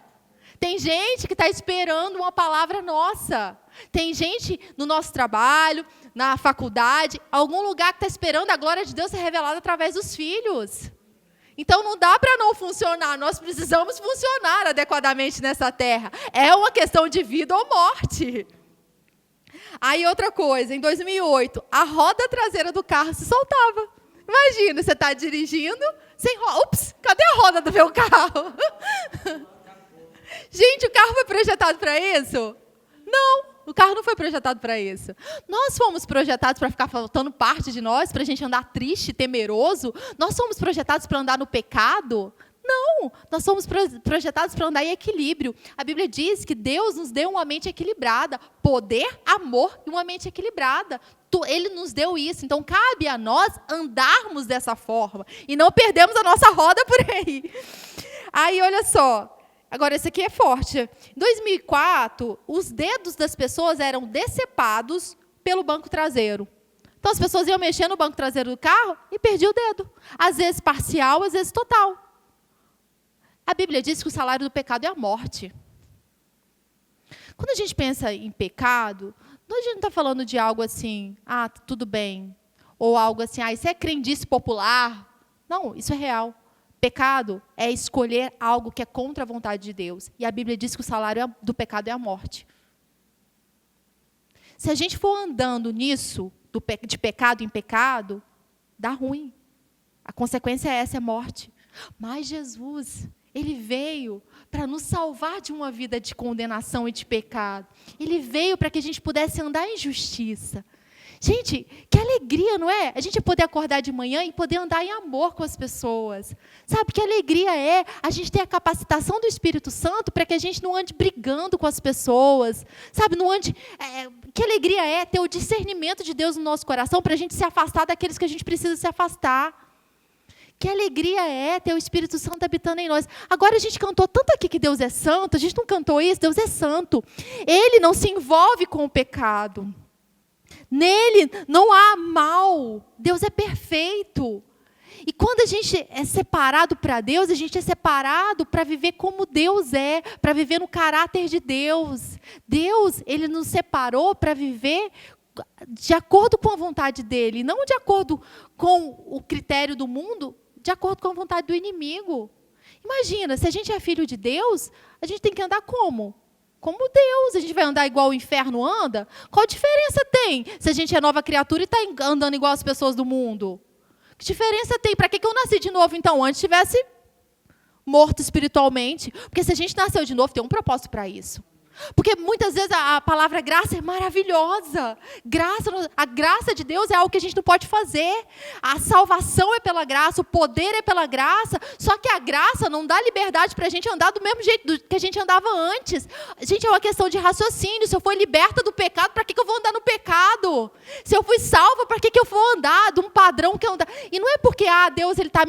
Tem gente que está esperando uma palavra nossa. Tem gente no nosso trabalho, na faculdade, algum lugar que está esperando a glória de Deus ser revelada através dos filhos. Então, não dá para não funcionar. Nós precisamos funcionar adequadamente nessa terra. É uma questão de vida ou morte. Aí, outra coisa. Em 2008, a roda traseira do carro se soltava. Imagina, você está dirigindo sem roda. Ups, cadê a roda do meu carro? Gente, o carro foi projetado para isso? Não. O carro não foi projetado para isso. Nós fomos projetados para ficar faltando parte de nós, para a gente andar triste, temeroso. Nós somos projetados para andar no pecado? Não, nós somos projetados para andar em equilíbrio. A Bíblia diz que Deus nos deu uma mente equilibrada. Poder, amor e uma mente equilibrada. Ele nos deu isso. Então, cabe a nós andarmos dessa forma. E não perdermos a nossa roda por aí. Aí, olha só. Agora, esse aqui é forte. Em 2004, os dedos das pessoas eram decepados pelo banco traseiro. Então, as pessoas iam mexer no banco traseiro do carro e perdiam o dedo. Às vezes parcial, às vezes total. A Bíblia diz que o salário do pecado é a morte. Quando a gente pensa em pecado, a gente não está falando de algo assim, tudo bem. Ou algo assim, isso é crendice popular. Não, isso é real. Pecado é escolher algo que é contra a vontade de Deus. E a Bíblia diz que o salário do pecado é a morte. Se a gente for andando nisso, de pecado em pecado, dá ruim. A consequência é essa, é morte. Mas Jesus, Ele veio para nos salvar de uma vida de condenação e de pecado. Ele veio para que a gente pudesse andar em justiça. Gente, que alegria, não é? A gente poder acordar de manhã e poder andar em amor com as pessoas. Sabe, que alegria é a gente ter a capacitação do Espírito Santo para que a gente não ande brigando com as pessoas. Sabe, não ande... que alegria é ter o discernimento de Deus no nosso coração para a gente se afastar daqueles que a gente precisa se afastar. Que alegria é ter o Espírito Santo habitando em nós. Agora a gente cantou tanto aqui que Deus é santo, a gente não cantou isso, Deus é santo. Ele não se envolve com o pecado. Nele não há mal. Deus é perfeito. E quando a gente é separado para Deus, a gente é separado para viver como Deus é, para viver no caráter de Deus. Deus, Ele nos separou para viver de acordo com a vontade dEle, não de acordo com o critério do mundo, de acordo com a vontade do inimigo. Imagina, se a gente é filho de Deus, a gente tem que andar como? Como Deus. A gente vai andar igual o inferno anda? Qual diferença tem se a gente é nova criatura e está andando igual as pessoas do mundo? Que diferença tem? Para que eu nasci de novo, então? Antes tivesse morto espiritualmente. Porque se a gente nasceu de novo, tem um propósito para isso. Porque muitas vezes a palavra graça é maravilhosa. A graça de Deus é algo que a gente não pode fazer. A salvação é pela graça, o poder é pela graça. Só que a graça não dá liberdade para a gente andar do mesmo jeito que a gente andava antes. Gente, é uma questão de raciocínio. Se eu for liberta do pecado, para que eu vou andar no pecado? Se eu fui salva, para que eu vou andar de um padrão que eu andar? E não é porque Deus está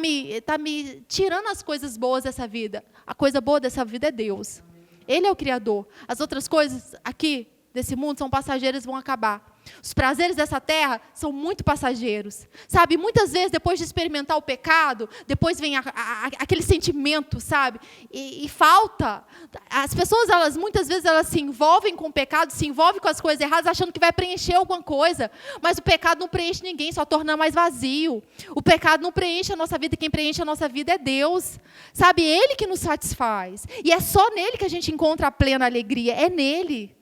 me tirando as coisas boas dessa vida. A coisa boa dessa vida é Deus. Ele é o Criador. As outras coisas aqui desse mundo são passageiras e vão acabar. Os prazeres dessa terra são muito passageiros. Sabe, muitas vezes, depois de experimentar o pecado, depois vem aquele sentimento, sabe? E falta. As pessoas, muitas vezes, elas se envolvem com o pecado, se envolvem com as coisas erradas, achando que vai preencher alguma coisa. Mas o pecado não preenche ninguém, só torna mais vazio. O pecado não preenche a nossa vida, e quem preenche a nossa vida é Deus. Sabe, Ele que nos satisfaz. E é só nele que a gente encontra a plena alegria, é nele.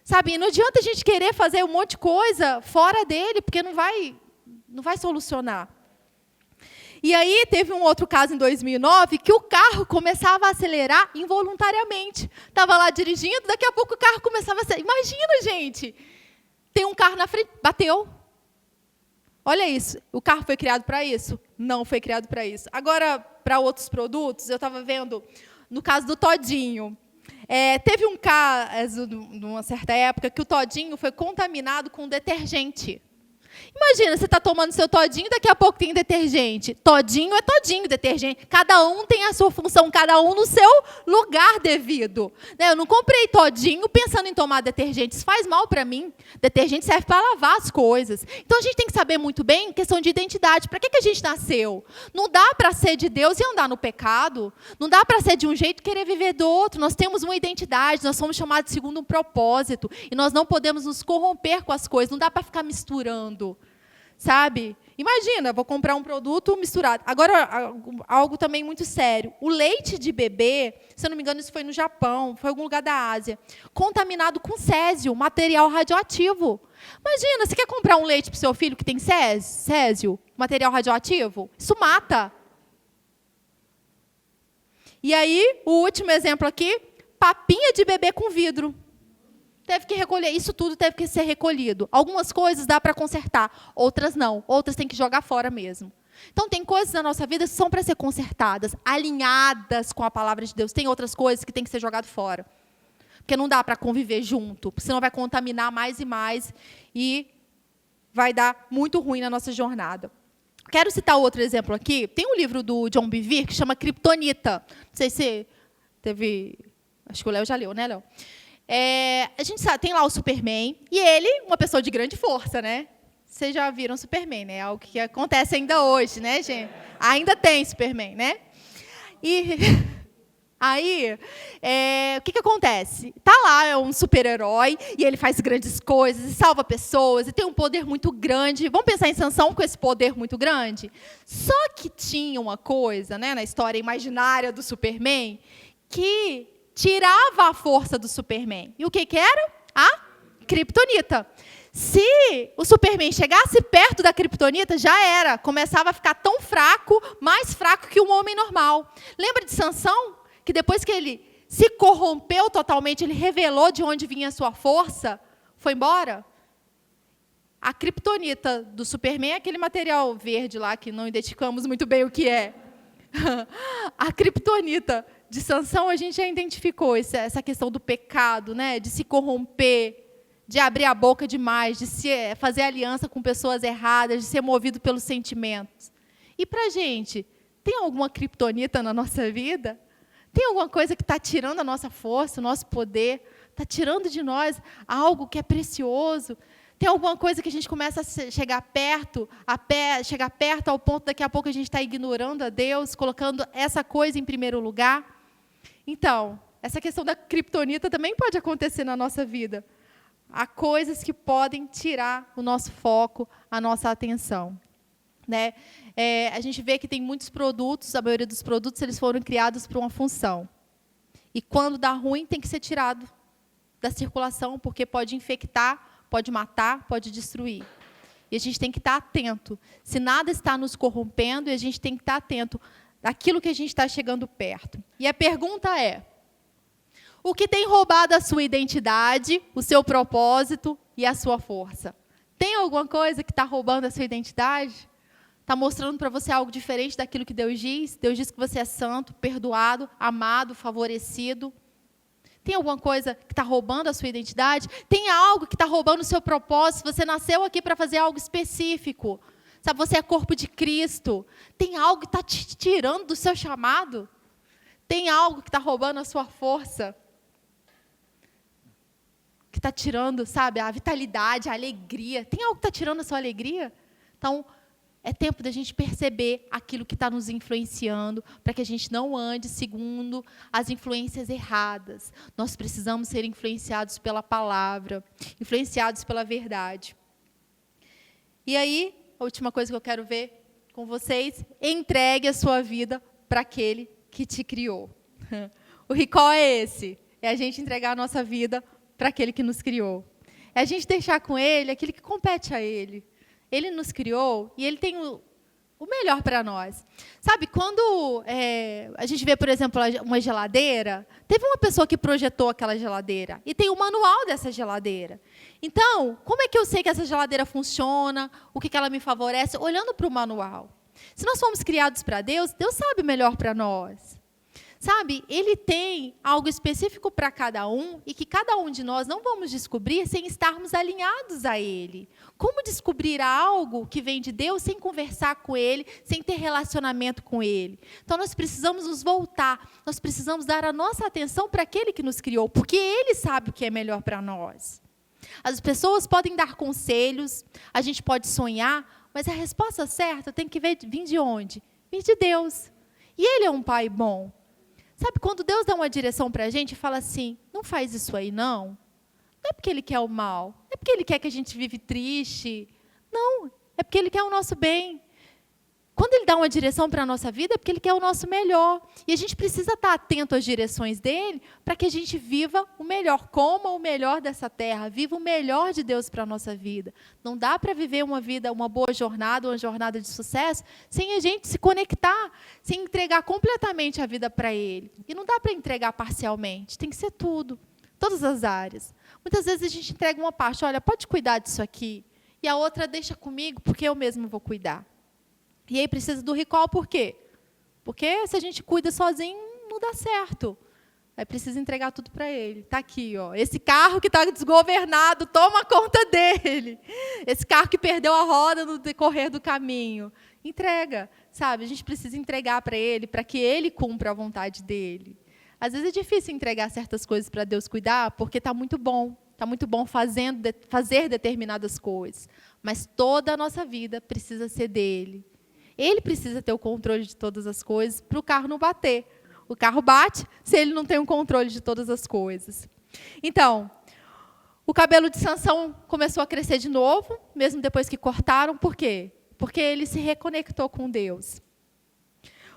Sabe, não adianta a gente querer fazer um monte de coisa fora dele, porque não vai solucionar. E aí teve um outro caso em 2009, que o carro começava a acelerar involuntariamente. Estava lá dirigindo, daqui a pouco o carro começava a acelerar. Imagina, gente, tem um carro na frente, bateu. Olha isso, o carro foi criado para isso? Não foi criado para isso. Agora, para outros produtos, eu estava vendo, no caso do Todinho, teve um caso, numa certa época, que o Todinho foi contaminado com detergente. Imagina, você está tomando seu Todinho, daqui a pouco tem detergente. Todinho é Todinho, detergente. Cada um tem a sua função, cada um no seu lugar devido. Eu não comprei Todinho pensando em tomar detergente. Isso faz mal para mim. Detergente serve para lavar as coisas. Então, a gente tem que saber muito bem questão de identidade. Para que a gente nasceu? Não dá para ser de Deus e andar no pecado. Não dá para ser de um jeito e querer viver do outro. Nós temos uma identidade, nós somos chamados segundo um propósito. E nós não podemos nos corromper com as coisas. Não dá para ficar misturando. Sabe? Imagina, vou comprar um produto misturado. Agora, algo também muito sério. O leite de bebê, se eu não me engano, isso foi no Japão, foi em algum lugar da Ásia, contaminado com césio, material radioativo. Imagina, você quer comprar um leite para o seu filho que tem césio, material radioativo? Isso mata. E aí, o último exemplo aqui, papinha de bebê com vidro. Teve que recolher, isso tudo teve que ser recolhido. Algumas coisas dá para consertar, outras não. Outras tem que jogar fora mesmo. Então, tem coisas na nossa vida que são para ser consertadas, alinhadas com a palavra de Deus. Tem outras coisas que tem que ser jogado fora. Porque não dá para conviver junto, senão vai contaminar mais e mais e vai dar muito ruim na nossa jornada. Quero citar outro exemplo aqui. Tem um livro do John Bevere que chama Kryptonita. Não sei se teve... Acho que o Léo já leu, né, Léo? A gente sabe, tem lá o Superman, e ele, uma pessoa de grande força, né? Vocês já viram o Superman, né? Algo que acontece ainda hoje, né, gente? Ainda tem Superman, né? E aí, o que acontece? Tá lá, é um super-herói, e ele faz grandes coisas, e salva pessoas, e tem um poder muito grande. Vamos pensar em Sansão com esse poder muito grande? Só que tinha uma coisa, né, na história imaginária do Superman, que tirava a força do Superman. E o que era? A Kryptonita. Se o Superman chegasse perto da Kryptonita, já era. Começava a ficar tão fraco, mais fraco que um homem normal. Lembra de Sansão? Que depois que ele se corrompeu totalmente, ele revelou de onde vinha a sua força, foi embora? A Kryptonita do Superman é aquele material verde lá, que não identificamos muito bem o que é. A Kryptonita de Sansão, a gente já identificou essa questão do pecado, né? De se corromper, de abrir a boca demais, de fazer aliança com pessoas erradas, de ser movido pelos sentimentos. E para a gente, tem alguma kryptonita na nossa vida? Tem alguma coisa que está tirando a nossa força, o nosso poder, está tirando de nós algo que é precioso. Tem alguma coisa que a gente começa a chegar perto ao ponto daqui a pouco a gente está ignorando a Deus, colocando essa coisa em primeiro lugar. Então, essa questão da criptonita também pode acontecer na nossa vida. Há coisas que podem tirar o nosso foco, a nossa atenção. Né? A gente vê que tem muitos produtos, a maioria dos produtos eles foram criados para uma função. E quando dá ruim, tem que ser tirado da circulação, porque pode infectar, pode matar, pode destruir. E a gente tem que estar atento. Se nada está nos corrompendo, a gente tem que estar atento àquilo que a gente está chegando perto. E a pergunta é: o que tem roubado a sua identidade, o seu propósito e a sua força? Tem alguma coisa que está roubando a sua identidade? Está mostrando para você algo diferente daquilo que Deus diz? Deus diz que você é santo, perdoado, amado, favorecido. Tem alguma coisa que está roubando a sua identidade? Tem algo que está roubando o seu propósito? Você nasceu aqui para fazer algo específico. Sabe, você é corpo de Cristo. Tem algo que está te tirando do seu chamado? Tem algo que está roubando a sua força? Que está tirando, sabe, a vitalidade, a alegria. Tem algo que está tirando a sua alegria? Então, é tempo da gente perceber aquilo que está nos influenciando, para que a gente não ande segundo as influências erradas. Nós precisamos ser influenciados pela palavra, influenciados pela verdade. E aí, a última coisa que eu quero ver com vocês: entregue a sua vida para aquele que te criou. O recall é esse: é a gente entregar a nossa vida para aquele que nos criou. É a gente deixar com ele aquilo que compete a ele. Ele nos criou e ele tem o melhor para nós. Sabe, quando a gente vê, por exemplo, uma geladeira, teve uma pessoa que projetou aquela geladeira e tem o manual dessa geladeira. Então, como é que eu sei que essa geladeira funciona, o que ela me favorece? Olhando para o manual. Se nós fomos criados para Deus, Deus sabe o melhor para nós. Sabe, Ele tem algo específico para cada um e que cada um de nós não vamos descobrir sem estarmos alinhados a Ele. Como descobrir algo que vem de Deus sem conversar com Ele, sem ter relacionamento com Ele? Então, nós precisamos nos voltar, nós precisamos dar a nossa atenção para aquele que nos criou, porque Ele sabe o que é melhor para nós. As pessoas podem dar conselhos, a gente pode sonhar, mas a resposta certa tem que vir de onde? Vir de Deus. E Ele é um Pai bom. Sabe, quando Deus dá uma direção para a gente e fala assim: não faz isso aí, não. Não é porque Ele quer o mal. Não é porque Ele quer que a gente vive triste. Não, é porque Ele quer o nosso bem. Quando Ele dá uma direção para a nossa vida, é porque Ele quer o nosso melhor. E a gente precisa estar atento às direções dEle para que a gente viva o melhor, coma o melhor dessa terra, viva o melhor de Deus para a nossa vida. Não dá para viver uma vida, uma boa jornada, uma jornada de sucesso, sem a gente se conectar, sem entregar completamente a vida para Ele. E não dá para entregar parcialmente, tem que ser tudo, todas as áreas. Muitas vezes a gente entrega uma parte: olha, pode cuidar disso aqui, e a outra deixa comigo, porque eu mesmo vou cuidar. E aí precisa do recall, por quê? Porque se a gente cuida sozinho, não dá certo. Aí precisa entregar tudo para Ele. Está aqui, ó. Esse carro que está desgovernado, toma conta dele. Esse carro que perdeu a roda no decorrer do caminho. Entrega, sabe? A gente precisa entregar para Ele, para que Ele cumpra a vontade dEle. Às vezes é difícil entregar certas coisas para Deus cuidar, porque está muito bom. Está muito bom fazer determinadas coisas. Mas toda a nossa vida precisa ser dEle. Ele precisa ter o controle de todas as coisas para o carro não bater. O carro bate se ele não tem o controle de todas as coisas. Então, o cabelo de Sansão começou a crescer de novo, mesmo depois que cortaram. Por quê? Porque ele se reconectou com Deus.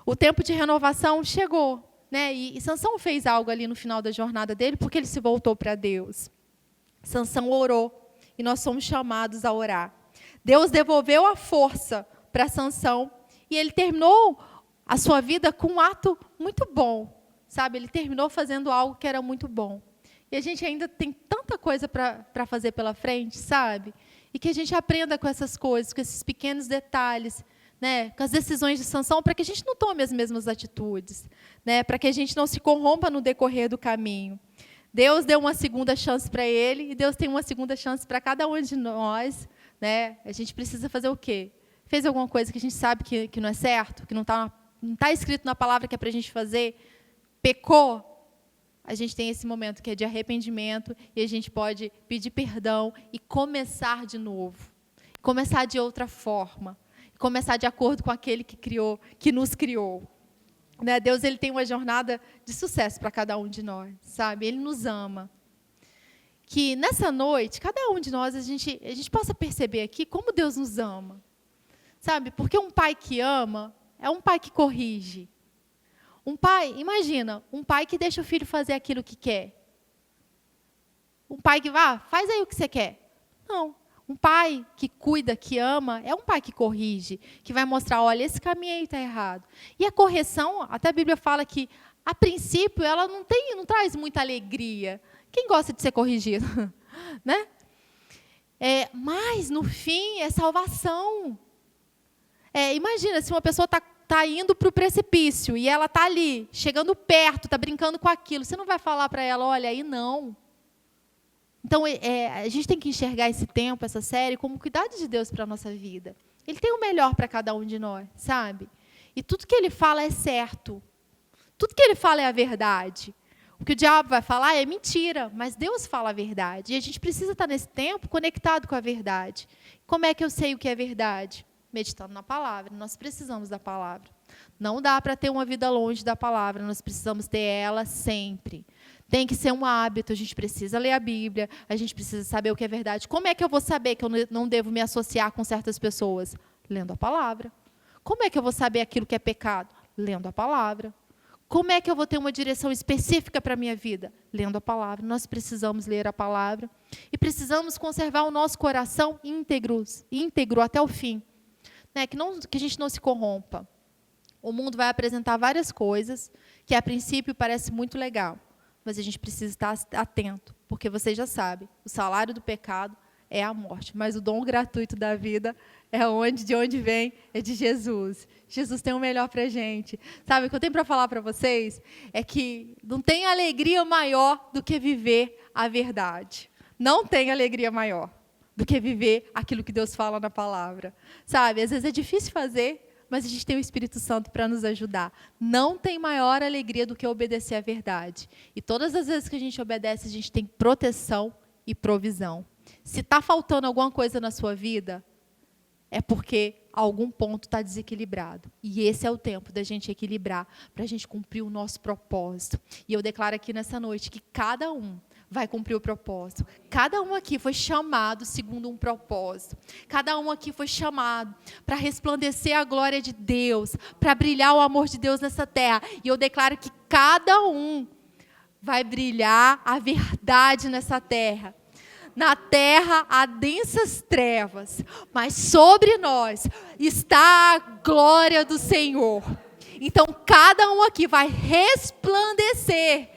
O tempo de renovação chegou, né? E Sansão fez algo ali no final da jornada dele, porque ele se voltou para Deus. Sansão orou, e nós somos chamados a orar. Deus devolveu a força para Sansão, e ele terminou a sua vida com um ato muito bom, sabe? Ele terminou fazendo algo que era muito bom. E a gente ainda tem tanta coisa para fazer pela frente, sabe? E que a gente aprenda com essas coisas, com esses pequenos detalhes, né? Com as decisões de Sansão, para que a gente não tome as mesmas atitudes, né? Para que a gente não se corrompa no decorrer do caminho. Deus deu uma segunda chance para ele, e Deus tem uma segunda chance para cada um de nós, né? A gente precisa fazer o quê? Fez alguma coisa que a gente sabe que não é certo, que não está escrito na palavra que é para a gente fazer, pecou, a gente tem esse momento que é de arrependimento e a gente pode pedir perdão e começar de novo. Começar de outra forma. Começar de acordo com aquele que nos criou. Né? Deus, ele tem uma jornada de sucesso para cada um de nós, sabe? Ele nos ama. Que nessa noite, cada um de nós, a gente possa perceber aqui como Deus nos ama. Sabe? Porque um pai que ama é um pai que corrige. Um pai, imagina, um pai que deixa o filho fazer aquilo que quer. Um pai que faz aí o que você quer. Não. Um pai que cuida, que ama, é um pai que corrige, que vai mostrar, olha, esse caminho aí está errado. E a correção, até a Bíblia fala que, a princípio, ela não traz muita alegria. Quem gosta de ser corrigido? Né? Mas, no fim, é salvação. Imagina, se uma pessoa está indo para o precipício e ela está ali, chegando perto, está brincando com aquilo, você não vai falar para ela, olha, aí não. Então, a gente tem que enxergar esse tempo, essa série, como cuidado de Deus para a nossa vida. Ele tem o melhor para cada um de nós, sabe? E tudo que ele fala é certo. Tudo que ele fala é a verdade. O que o diabo vai falar é mentira, mas Deus fala a verdade. E a gente precisa estar nesse tempo conectado com a verdade. Como é que eu sei o que é verdade? Meditando na palavra. Nós precisamos da palavra. Não dá para ter uma vida longe da palavra, nós precisamos ter ela sempre. Tem que ser um hábito, a gente precisa ler a Bíblia, a gente precisa saber o que é verdade. Como é que eu vou saber que eu não devo me associar com certas pessoas? Lendo a palavra. Como é que eu vou saber aquilo que é pecado? Lendo a palavra. Como é que eu vou ter uma direção específica para a minha vida? Lendo a palavra. Nós precisamos ler a palavra. E precisamos conservar o nosso coração íntegro até o fim. Né? Que a gente não se corrompa. O mundo vai apresentar várias coisas que, a princípio, parece muito legal. Mas a gente precisa estar atento, porque você já sabe, o salário do pecado é a morte, mas o dom gratuito da vida de onde vem, é de Jesus. Jesus tem o melhor para a gente. Sabe, o que eu tenho para falar para vocês é que não tem alegria maior do que viver a verdade. Não tem alegria maior do que viver aquilo que Deus fala na palavra. Sabe, às vezes é difícil fazer, mas a gente tem o Espírito Santo para nos ajudar. Não tem maior alegria do que obedecer à verdade. E todas as vezes que a gente obedece, a gente tem proteção e provisão. Se está faltando alguma coisa na sua vida, é porque algum ponto está desequilibrado. E esse é o tempo da gente equilibrar, para a gente cumprir o nosso propósito. E eu declaro aqui nessa noite que cada um vai cumprir o propósito. Cada um aqui foi chamado segundo um propósito. Cada um aqui foi chamado para resplandecer a glória de Deus, para brilhar o amor de Deus nessa terra. E eu declaro que cada um vai brilhar a verdade nessa terra. Na terra há densas trevas, mas sobre nós está a glória do Senhor. Então, cada um aqui vai resplandecer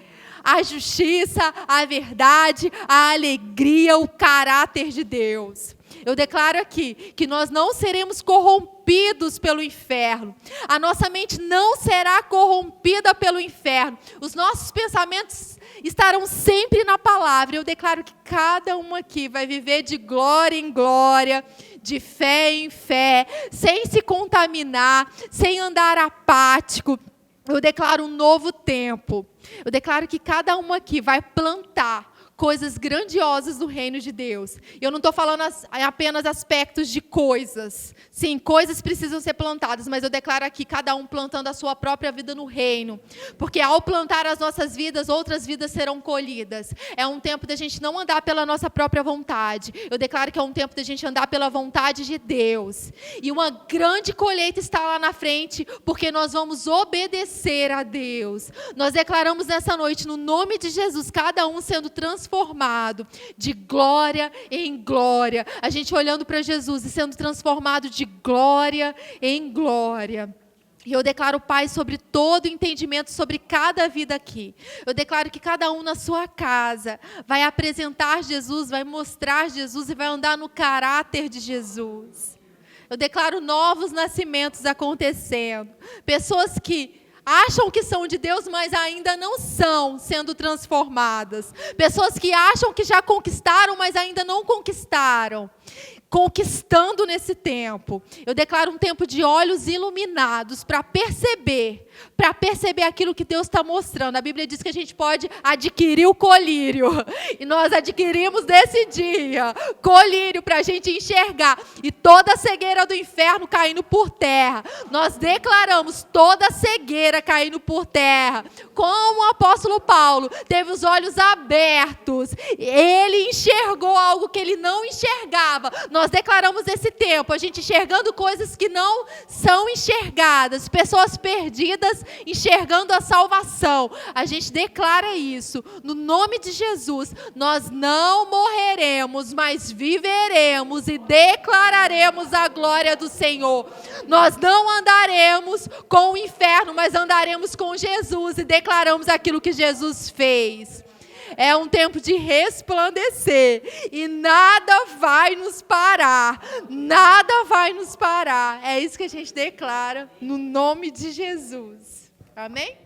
a justiça, a verdade, a alegria, o caráter de Deus. Eu declaro aqui que nós não seremos corrompidos pelo inferno. A nossa mente não será corrompida pelo inferno. Os nossos pensamentos estarão sempre na palavra. Eu declaro que cada um aqui vai viver de glória em glória, de fé em fé, sem se contaminar, sem andar apático. Eu declaro um novo tempo. Eu declaro que cada um aqui vai plantar coisas grandiosas do reino de Deus. Eu não estou falando apenas aspectos de coisas. Sim, coisas precisam ser plantadas, mas eu declaro aqui cada um plantando a sua própria vida no reino. Porque ao plantar as nossas vidas, outras vidas serão colhidas. É um tempo da gente não andar pela nossa própria vontade. Eu declaro que é um tempo da gente andar pela vontade de Deus. E uma grande colheita está lá na frente, porque nós vamos obedecer a Deus. Nós declaramos nessa noite, no nome de Jesus, cada um sendo transformado de glória em glória. A gente olhando para Jesus e sendo transformado de glória em glória. E eu declaro, Pai, sobre todo o entendimento, sobre cada vida aqui. Eu declaro que cada um na sua casa vai apresentar Jesus, vai mostrar Jesus e vai andar no caráter de Jesus. Eu declaro novos nascimentos acontecendo. Pessoas que acham que são de Deus, mas ainda não são sendo transformadas. Pessoas que acham que já conquistaram, mas ainda não conquistaram. conquistando nesse tempo. Eu declaro um tempo de olhos iluminados para perceber aquilo que Deus está mostrando. A Bíblia diz que a gente pode adquirir o colírio. E nós adquirimos nesse dia colírio para a gente enxergar. E toda a cegueira do inferno caindo por terra. Nós declaramos toda a cegueira caindo por terra. Como o apóstolo Paulo teve os olhos abertos. Ele enxergou algo que ele não enxergava. Nós declaramos esse tempo, a gente enxergando coisas que não são enxergadas. Pessoas perdidas enxergando a salvação. A gente declara isso. No nome de Jesus, nós não morreremos, mas viveremos e declararemos a glória do Senhor. Nós não andaremos com o inferno, mas andaremos com Jesus e declaramos aquilo que Jesus fez. É um tempo de resplandecer e nada vai nos parar. Nada vai nos parar. É isso que a gente declara no nome de Jesus. Amém?